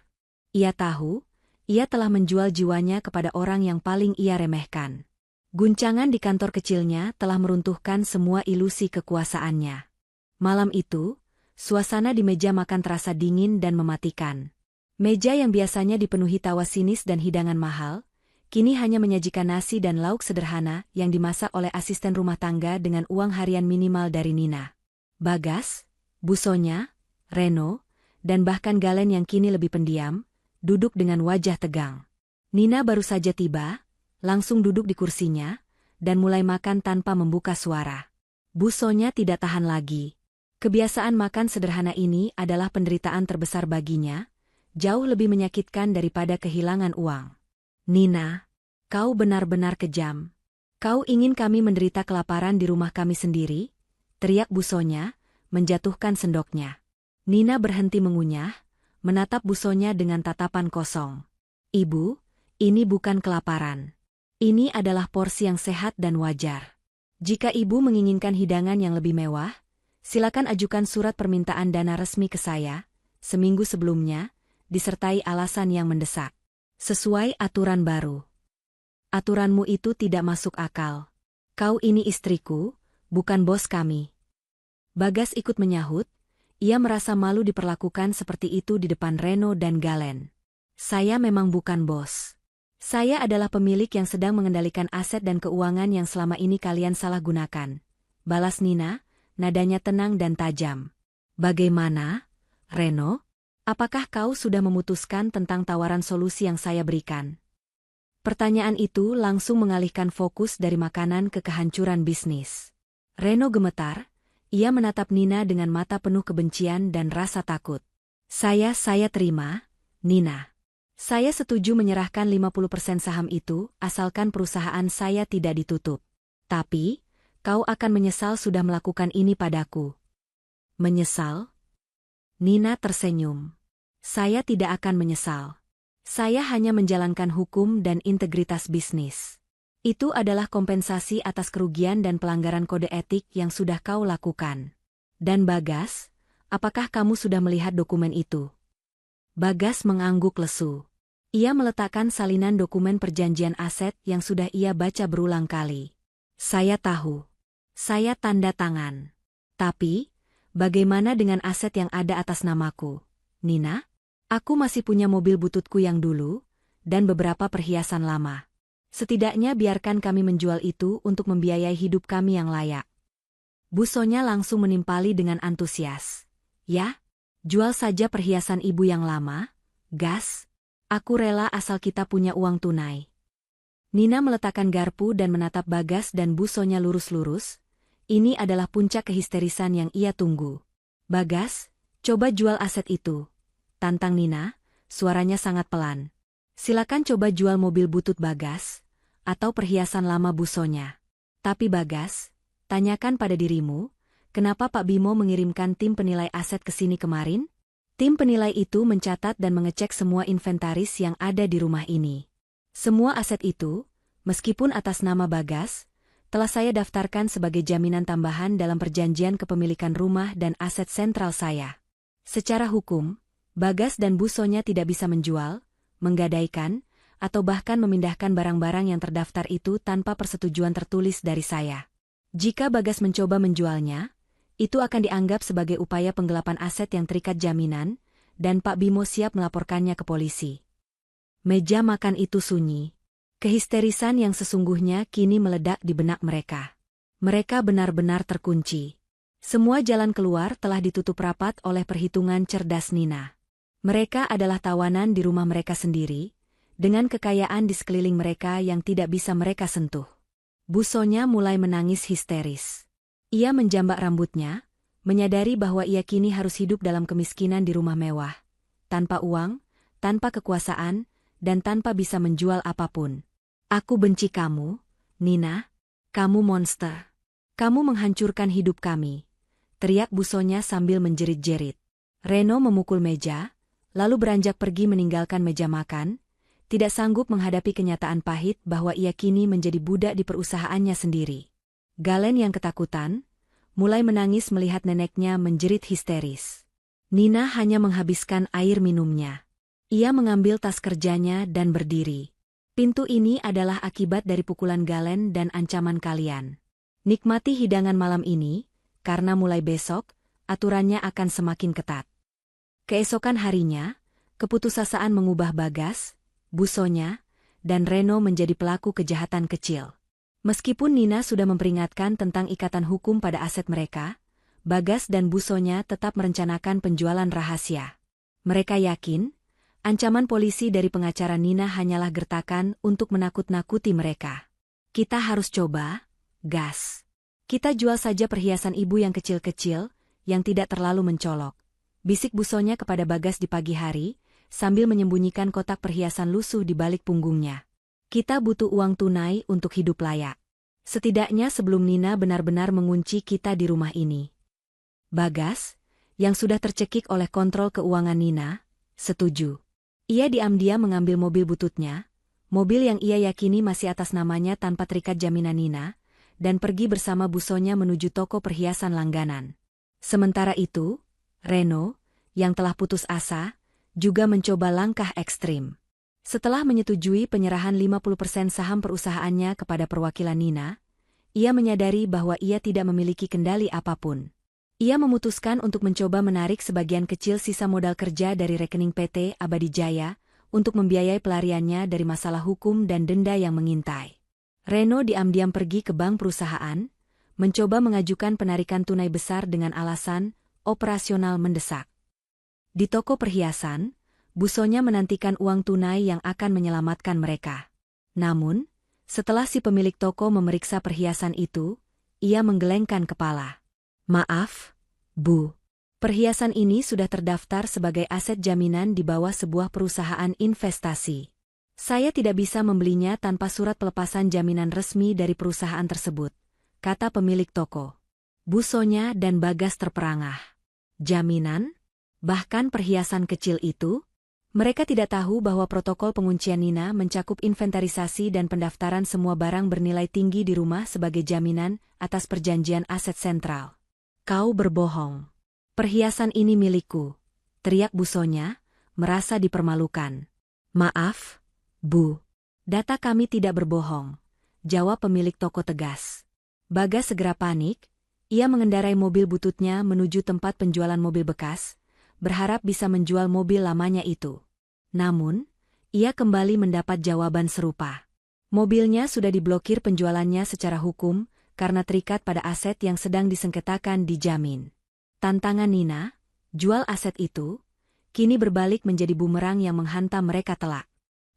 Ia tahu, ia telah menjual jiwanya kepada orang yang paling ia remehkan. Guncangan di kantor kecilnya telah meruntuhkan semua ilusi kekuasaannya. Malam itu, suasana di meja makan terasa dingin dan mematikan. Meja yang biasanya dipenuhi tawa sinis dan hidangan mahal, kini hanya menyajikan nasi dan lauk sederhana yang dimasak oleh asisten rumah tangga dengan uang harian minimal dari Nina. Bagas, Busonya, Reno, dan bahkan Galen yang kini lebih pendiam, duduk dengan wajah tegang. Nina baru saja tiba, langsung duduk di kursinya, dan mulai makan tanpa membuka suara. Busonya tidak tahan lagi. Kebiasaan makan sederhana ini adalah penderitaan terbesar baginya, jauh lebih menyakitkan daripada kehilangan uang. Nina, kau benar-benar kejam. Kau ingin kami menderita kelaparan di rumah kami sendiri? Teriak Busonya, menjatuhkan sendoknya. Nina berhenti mengunyah, menatap Busonya dengan tatapan kosong. Ibu, ini bukan kelaparan. Ini adalah porsi yang sehat dan wajar. Jika ibu menginginkan hidangan yang lebih mewah, silakan ajukan surat permintaan dana resmi ke saya, seminggu sebelumnya, disertai alasan yang mendesak. Sesuai aturan baru. Aturanmu itu tidak masuk akal. Kau ini istriku, bukan bos kami. Bagas ikut menyahut, ia merasa malu diperlakukan seperti itu di depan Reno dan Galen. Saya memang bukan bos. Saya adalah pemilik yang sedang mengendalikan aset dan keuangan yang selama ini kalian salah gunakan. Balas Nina, nadanya tenang dan tajam. Bagaimana, Reno? Apakah kau sudah memutuskan tentang tawaran solusi yang saya berikan? Pertanyaan itu langsung mengalihkan fokus dari makanan ke kehancuran bisnis. Reno gemetar, ia menatap Nina dengan mata penuh kebencian dan rasa takut. Saya terima, Nina. Saya setuju menyerahkan 50% saham itu, asalkan perusahaan saya tidak ditutup. Tapi, kau akan menyesal sudah melakukan ini padaku. Menyesal? Nina tersenyum. Saya tidak akan menyesal. Saya hanya menjalankan hukum dan integritas bisnis. Itu adalah kompensasi atas kerugian dan pelanggaran kode etik yang sudah kau lakukan. Dan Bagas, apakah kamu sudah melihat dokumen itu? Bagas mengangguk lesu. Ia meletakkan salinan dokumen perjanjian aset yang sudah ia baca berulang kali. Saya tahu. Saya tanda tangan. Tapi, bagaimana dengan aset yang ada atas namaku? Nina? Aku masih punya mobil bututku yang dulu, dan beberapa perhiasan lama. Setidaknya biarkan kami menjual itu untuk membiayai hidup kami yang layak. Bu Sonya langsung menimpali dengan antusias. Ya? Jual saja perhiasan ibu yang lama, Gas. Aku rela asal kita punya uang tunai. Nina meletakkan garpu dan menatap Bagas dan Bu Sonya lurus-lurus. Ini adalah puncak kehisterisan yang ia tunggu. Bagas, coba jual aset itu. Tantang Nina, suaranya sangat pelan. Silakan coba jual mobil butut Bagas, atau perhiasan lama Bu Sonya. Tapi Bagas, tanyakan pada dirimu, kenapa Pak Bimo mengirimkan tim penilai aset ke sini kemarin? Tim penilai itu mencatat dan mengecek semua inventaris yang ada di rumah ini. Semua aset itu, meskipun atas nama Bagas, telah saya daftarkan sebagai jaminan tambahan dalam perjanjian kepemilikan rumah dan aset sentral saya. Secara hukum, Bagas dan Bu Sonya tidak bisa menjual, menggadaikan, atau bahkan memindahkan barang-barang yang terdaftar itu tanpa persetujuan tertulis dari saya. Jika Bagas mencoba menjualnya, itu akan dianggap sebagai upaya penggelapan aset yang terikat jaminan, dan Pak Bimo siap melaporkannya ke polisi. Meja makan itu sunyi. Kehisterisan yang sesungguhnya kini meledak di benak mereka. Mereka benar-benar terkunci. Semua jalan keluar telah ditutup rapat oleh perhitungan cerdas Nina. Mereka adalah tawanan di rumah mereka sendiri, dengan kekayaan di sekeliling mereka yang tidak bisa mereka sentuh. Bu Sonya mulai menangis histeris. Ia menjambak rambutnya, menyadari bahwa ia kini harus hidup dalam kemiskinan di rumah mewah, tanpa uang, tanpa kekuasaan, dan tanpa bisa menjual apapun. Aku benci kamu, Nina. Kamu monster. Kamu menghancurkan hidup kami, teriak Bu Sonya sambil menjerit-jerit. Reno memukul meja, lalu beranjak pergi meninggalkan meja makan, tidak sanggup menghadapi kenyataan pahit bahwa ia kini menjadi budak di perusahaannya sendiri. Galen yang ketakutan, mulai menangis melihat neneknya menjerit histeris. Nina hanya menghabiskan air minumnya. Ia mengambil tas kerjanya dan berdiri. Pintu ini adalah akibat dari pukulan Galen dan ancaman kalian. Nikmati hidangan malam ini, karena mulai besok, aturannya akan semakin ketat. Keesokan harinya, keputusasaan mengubah Bagas, Bu Sonya, dan Reno menjadi pelaku kejahatan kecil. Meskipun Nina sudah memperingatkan tentang ikatan hukum pada aset mereka, Bagas dan Bu Sonya tetap merencanakan penjualan rahasia. Mereka yakin, ancaman polisi dari pengacara Nina hanyalah gertakan untuk menakut-nakuti mereka. Kita harus coba, Gas. Kita jual saja perhiasan ibu yang kecil-kecil, yang tidak terlalu mencolok. Bisik Bu Sonya kepada Bagas di pagi hari, sambil menyembunyikan kotak perhiasan lusuh di balik punggungnya. Kita butuh uang tunai untuk hidup layak. Setidaknya sebelum Nina benar-benar mengunci kita di rumah ini. Bagas, yang sudah tercekik oleh kontrol keuangan Nina, setuju. Ia diam-diam mengambil mobil bututnya, mobil yang ia yakini masih atas namanya tanpa terikat jaminan Nina, dan pergi bersama Bu Sonya menuju toko perhiasan langganan. Sementara itu, Reno, yang telah putus asa, juga mencoba langkah ekstrim. Setelah menyetujui penyerahan 50% saham perusahaannya kepada perwakilan Nina, ia menyadari bahwa ia tidak memiliki kendali apapun. Ia memutuskan untuk mencoba menarik sebagian kecil sisa modal kerja dari rekening PT Abadi Jaya untuk membiayai pelariannya dari masalah hukum dan denda yang mengintai. Reno diam-diam pergi ke bank perusahaan, mencoba mengajukan penarikan tunai besar dengan alasan operasional mendesak. Di toko perhiasan, Bu Sonya menantikan uang tunai yang akan menyelamatkan mereka. Namun, setelah si pemilik toko memeriksa perhiasan itu, ia menggelengkan kepala. Maaf, Bu. Perhiasan ini sudah terdaftar sebagai aset jaminan di bawah sebuah perusahaan investasi. Saya tidak bisa membelinya tanpa surat pelepasan jaminan resmi dari perusahaan tersebut, kata pemilik toko. Busonya dan Bagas terperangah. Jaminan? Bahkan perhiasan kecil itu? Mereka tidak tahu bahwa protokol penguncian Nina mencakup inventarisasi dan pendaftaran semua barang bernilai tinggi di rumah sebagai jaminan atas perjanjian aset sentral. Kau berbohong. Perhiasan ini milikku, teriak busonya, merasa dipermalukan. Maaf, Bu. Data kami tidak berbohong, jawab pemilik toko tegas. Bagas segera panik, ia mengendarai mobil bututnya menuju tempat penjualan mobil bekas, berharap bisa menjual mobil lamanya itu. Namun, ia kembali mendapat jawaban serupa. Mobilnya sudah diblokir penjualannya secara hukum karena terikat pada aset yang sedang disengketakan dijamin. Tantangan Nina, jual aset itu, kini berbalik menjadi bumerang yang menghantam mereka telak.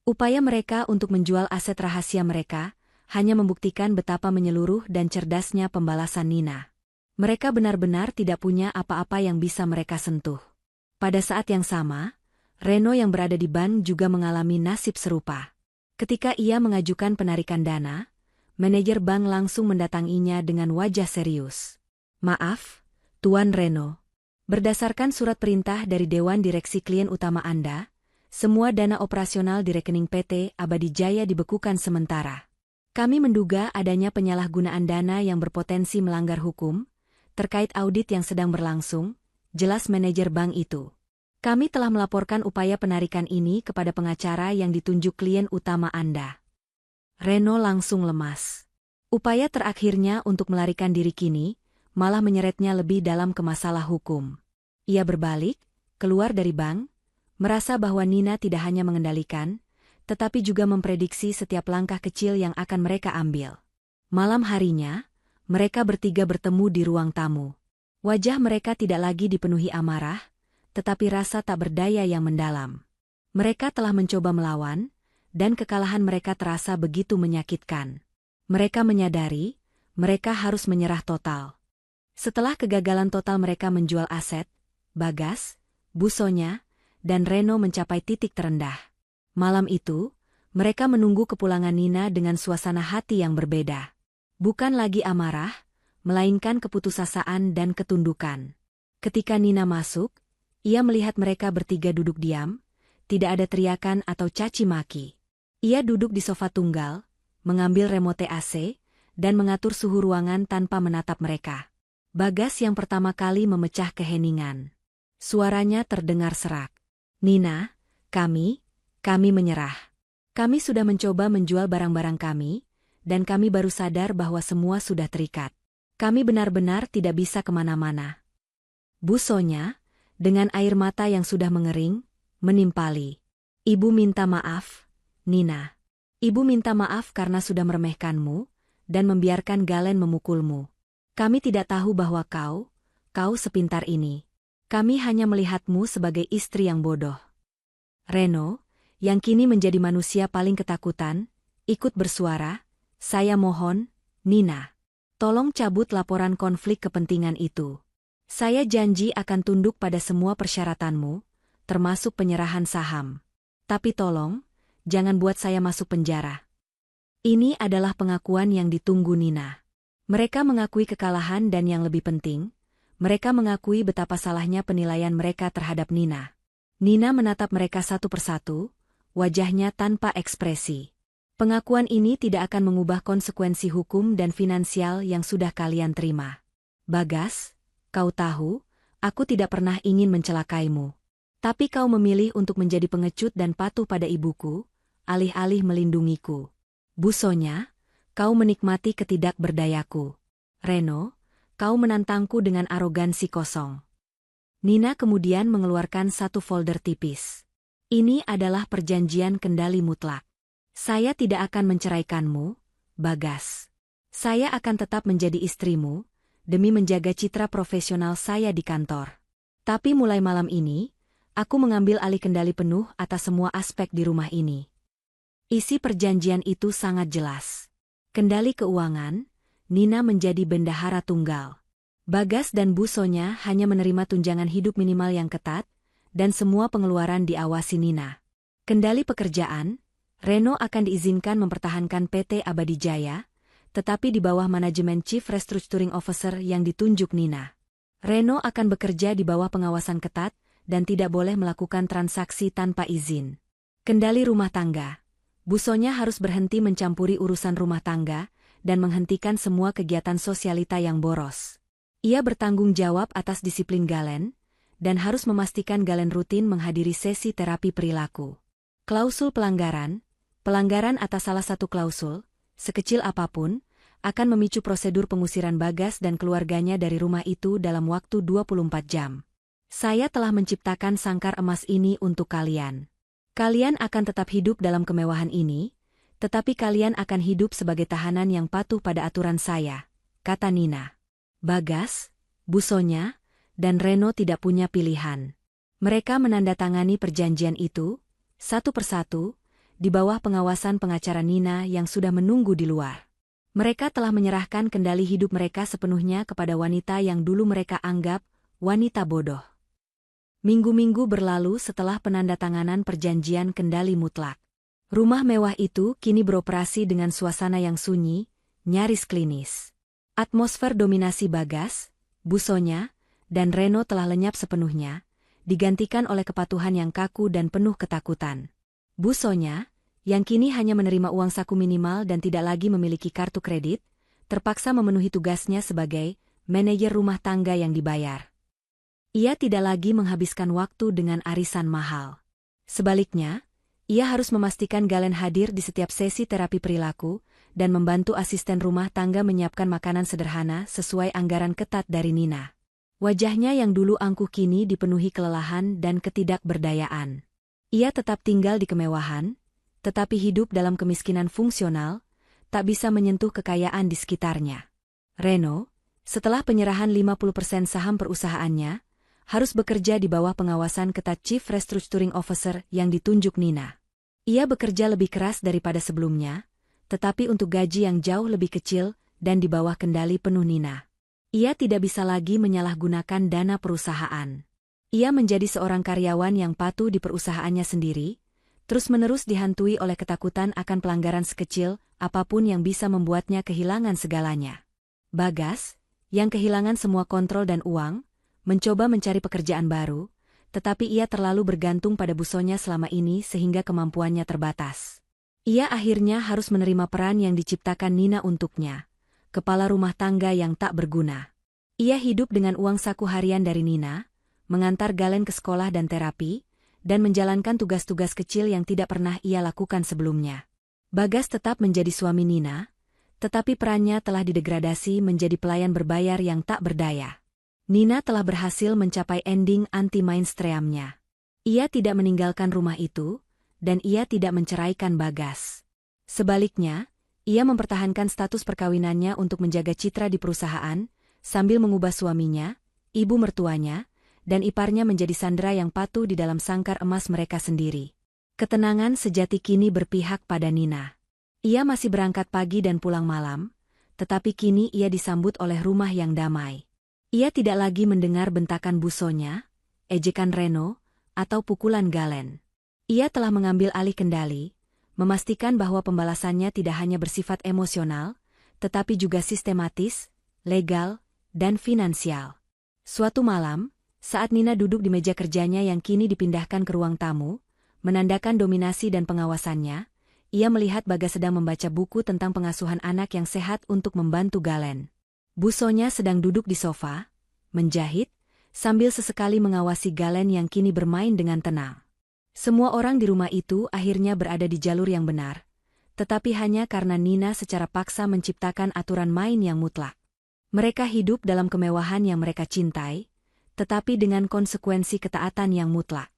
Upaya mereka untuk menjual aset rahasia mereka hanya membuktikan betapa menyeluruh dan cerdasnya pembalasan Nina. Mereka benar-benar tidak punya apa-apa yang bisa mereka sentuh. Pada saat yang sama, Reno yang berada di bank juga mengalami nasib serupa. Ketika ia mengajukan penarikan dana, manajer bank langsung mendatanginya dengan wajah serius. Maaf, Tuan Reno. Berdasarkan surat perintah dari Dewan Direksi Klien Utama Anda, semua dana operasional di rekening PT Abadi Jaya dibekukan sementara. Kami menduga adanya penyalahgunaan dana yang berpotensi melanggar hukum, terkait audit yang sedang berlangsung, jelas manajer bank itu. Kami telah melaporkan upaya penarikan ini kepada pengacara yang ditunjuk klien utama Anda. Reno langsung lemas. Upaya terakhirnya untuk melarikan diri kini, malah menyeretnya lebih dalam ke masalah hukum. Ia berbalik, keluar dari bank, merasa bahwa Nina tidak hanya mengendalikan, tetapi juga memprediksi setiap langkah kecil yang akan mereka ambil. Malam harinya, mereka bertiga bertemu di ruang tamu. Wajah mereka tidak lagi dipenuhi amarah, tetapi rasa tak berdaya yang mendalam. Mereka telah mencoba melawan, dan kekalahan mereka terasa begitu menyakitkan. Mereka menyadari, mereka harus menyerah total. Setelah kegagalan total mereka menjual aset, Bagas, busonya, dan Reno mencapai titik terendah. Malam itu, mereka menunggu kepulangan Nina dengan suasana hati yang berbeda. Bukan lagi amarah, melainkan keputusasaan dan ketundukan. Ketika Nina masuk, ia melihat mereka bertiga duduk diam, tidak ada teriakan atau caci maki. Ia duduk di sofa tunggal, mengambil remote AC, dan mengatur suhu ruangan tanpa menatap mereka. Bagas yang pertama kali memecah keheningan. Suaranya terdengar serak. Nina, kami menyerah. Kami sudah mencoba menjual barang-barang kami, dan kami baru sadar bahwa semua sudah terikat. Kami benar-benar tidak bisa kemana-mana. Busonya, dengan air mata yang sudah mengering, menimpali. Ibu minta maaf, Nina. Ibu minta maaf karena sudah meremehkanmu, dan membiarkan Galen memukulmu. Kami tidak tahu bahwa kau sepintar ini. Kami hanya melihatmu sebagai istri yang bodoh. Reno, yang kini menjadi manusia paling ketakutan, ikut bersuara, saya mohon, Nina. Tolong cabut laporan konflik kepentingan itu. Saya janji akan tunduk pada semua persyaratanmu, termasuk penyerahan saham. Tapi tolong, jangan buat saya masuk penjara. Ini adalah pengakuan yang ditunggu Nina. Mereka mengakui kekalahan dan yang lebih penting, mereka mengakui betapa salahnya penilaian mereka terhadap Nina. Nina menatap mereka satu persatu, wajahnya tanpa ekspresi. Pengakuan ini tidak akan mengubah konsekuensi hukum dan finansial yang sudah kalian terima. Bagas, kau tahu, aku tidak pernah ingin mencelakaimu. Tapi kau memilih untuk menjadi pengecut dan patuh pada ibuku, alih-alih melindungiku. Busonya, kau menikmati ketidakberdayaku. Reno, kau menantangku dengan arogansi kosong. Nina kemudian mengeluarkan satu folder tipis. Ini adalah perjanjian kendali mutlak. Saya tidak akan menceraikanmu, Bagas. Saya akan tetap menjadi istrimu, demi menjaga citra profesional saya di kantor. Tapi mulai malam ini, aku mengambil alih kendali penuh atas semua aspek di rumah ini. Isi perjanjian itu sangat jelas. Kendali keuangan, Nina menjadi bendahara tunggal. Bagas dan Bu Sonya hanya menerima tunjangan hidup minimal yang ketat, dan semua pengeluaran diawasi Nina. Kendali pekerjaan, Reno akan diizinkan mempertahankan PT Abadi Jaya, tetapi di bawah manajemen Chief Restructuring Officer yang ditunjuk Nina. Reno akan bekerja di bawah pengawasan ketat, dan tidak boleh melakukan transaksi tanpa izin. Kendali rumah tangga. Bu Sonya harus berhenti mencampuri urusan rumah tangga, dan menghentikan semua kegiatan sosialita yang boros. Ia bertanggung jawab atas disiplin Galen, dan harus memastikan Galen rutin menghadiri sesi terapi perilaku. Klausul pelanggaran. Pelanggaran atas salah satu klausul, sekecil apapun, akan memicu prosedur pengusiran Bagas dan keluarganya dari rumah itu dalam waktu 24 jam. Saya telah menciptakan sangkar emas ini untuk kalian. Kalian akan tetap hidup dalam kemewahan ini, tetapi kalian akan hidup sebagai tahanan yang patuh pada aturan saya, kata Nina. Bagas, Bu Sonya, dan Reno tidak punya pilihan. Mereka menandatangani perjanjian itu, satu persatu, di bawah pengawasan pengacara Nina yang sudah menunggu di luar. Mereka telah menyerahkan kendali hidup mereka sepenuhnya kepada wanita yang dulu mereka anggap wanita bodoh. Minggu-minggu berlalu setelah penandatanganan perjanjian kendali mutlak. Rumah mewah itu kini beroperasi dengan suasana yang sunyi, nyaris klinis. Atmosfer dominasi Bagas, Bu Sonya, dan Reno telah lenyap sepenuhnya, digantikan oleh kepatuhan yang kaku dan penuh ketakutan. Bu Sonya, yang kini hanya menerima uang saku minimal dan tidak lagi memiliki kartu kredit, terpaksa memenuhi tugasnya sebagai manajer rumah tangga yang dibayar. Ia tidak lagi menghabiskan waktu dengan arisan mahal. Sebaliknya, ia harus memastikan Galen hadir di setiap sesi terapi perilaku, dan membantu asisten rumah tangga menyiapkan makanan sederhana sesuai anggaran ketat dari Nina. Wajahnya yang dulu angkuh kini dipenuhi kelelahan dan ketidakberdayaan. Ia tetap tinggal di kemewahan, tetapi hidup dalam kemiskinan fungsional, tak bisa menyentuh kekayaan di sekitarnya. Reno, setelah penyerahan 50% saham perusahaannya, harus bekerja di bawah pengawasan ketat Chief Restructuring Officer yang ditunjuk Nina. Ia bekerja lebih keras daripada sebelumnya, tetapi untuk gaji yang jauh lebih kecil dan di bawah kendali penuh Nina. Ia tidak bisa lagi menyalahgunakan dana perusahaan. Ia menjadi seorang karyawan yang patuh di perusahaannya sendiri, terus-menerus dihantui oleh ketakutan akan pelanggaran sekecil apapun yang bisa membuatnya kehilangan segalanya. Bagas, yang kehilangan semua kontrol dan uang, mencoba mencari pekerjaan baru, tetapi ia terlalu bergantung pada Bu Sonya selama ini sehingga kemampuannya terbatas. Ia akhirnya harus menerima peran yang diciptakan Nina untuknya, kepala rumah tangga yang tak berguna. Ia hidup dengan uang saku harian dari Nina, mengantar Galen ke sekolah dan terapi, dan menjalankan tugas-tugas kecil yang tidak pernah ia lakukan sebelumnya. Bagas tetap menjadi suami Nina, tetapi perannya telah didegradasi menjadi pelayan berbayar yang tak berdaya. Nina telah berhasil mencapai ending anti-mainstreamnya. Ia tidak meninggalkan rumah itu, dan ia tidak menceraikan Bagas. Sebaliknya, ia mempertahankan status perkawinannya untuk menjaga citra di perusahaan, sambil mengubah suaminya, ibu mertuanya, dan iparnya menjadi sandera yang patuh di dalam sangkar emas mereka sendiri. Ketenangan sejati kini berpihak pada Nina. Ia masih berangkat pagi dan pulang malam, tetapi kini ia disambut oleh rumah yang damai. Ia tidak lagi mendengar bentakan Bu Sonya, ejekan Reno, atau pukulan Galen. Ia telah mengambil alih kendali, memastikan bahwa pembalasannya tidak hanya bersifat emosional, tetapi juga sistematis, legal, dan finansial. Suatu malam, saat Nina duduk di meja kerjanya yang kini dipindahkan ke ruang tamu, menandakan dominasi dan pengawasannya, ia melihat Bagas sedang membaca buku tentang pengasuhan anak yang sehat untuk membantu Galen. Bu Sonya sedang duduk di sofa, menjahit, sambil sesekali mengawasi Galen yang kini bermain dengan tenang. Semua orang di rumah itu akhirnya berada di jalur yang benar, tetapi hanya karena Nina secara paksa menciptakan aturan main yang mutlak. Mereka hidup dalam kemewahan yang mereka cintai, tetapi dengan konsekuensi ketaatan yang mutlak.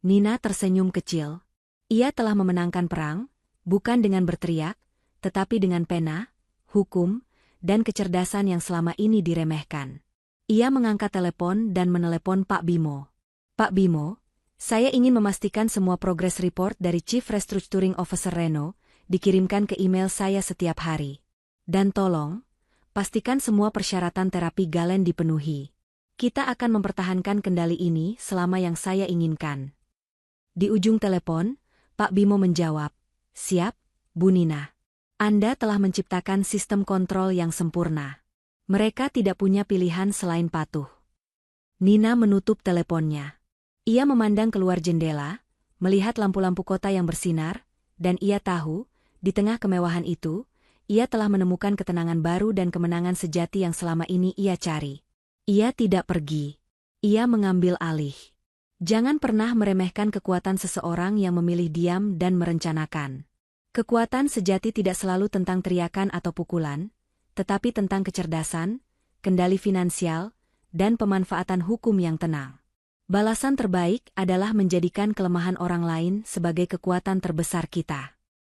Nina tersenyum kecil. Ia telah memenangkan perang, bukan dengan berteriak, tetapi dengan pena, hukum, dan kecerdasan yang selama ini diremehkan. Ia mengangkat telepon dan menelepon Pak Bimo. Pak Bimo, saya ingin memastikan semua progress report dari Chief Restructuring Officer Reno dikirimkan ke email saya setiap hari. Dan tolong, Pastikan semua persyaratan terapi Galen dipenuhi. Kita akan mempertahankan kendali ini selama yang saya inginkan. Di ujung telepon, Pak Bimo menjawab, "Siap, Bu Nina. Anda telah menciptakan sistem kontrol yang sempurna. Mereka tidak punya pilihan selain patuh." Nina menutup teleponnya. Ia memandang keluar jendela, melihat lampu-lampu kota yang bersinar, dan ia tahu, di tengah kemewahan itu, ia telah menemukan ketenangan baru dan kemenangan sejati yang selama ini ia cari. Ia tidak pergi. Ia mengambil alih. Jangan pernah meremehkan kekuatan seseorang yang memilih diam dan merencanakan. Kekuatan sejati tidak selalu tentang teriakan atau pukulan, tetapi tentang kecerdasan, kendali finansial, dan pemanfaatan hukum yang tenang. Balasan terbaik adalah menjadikan kelemahan orang lain sebagai kekuatan terbesar kita.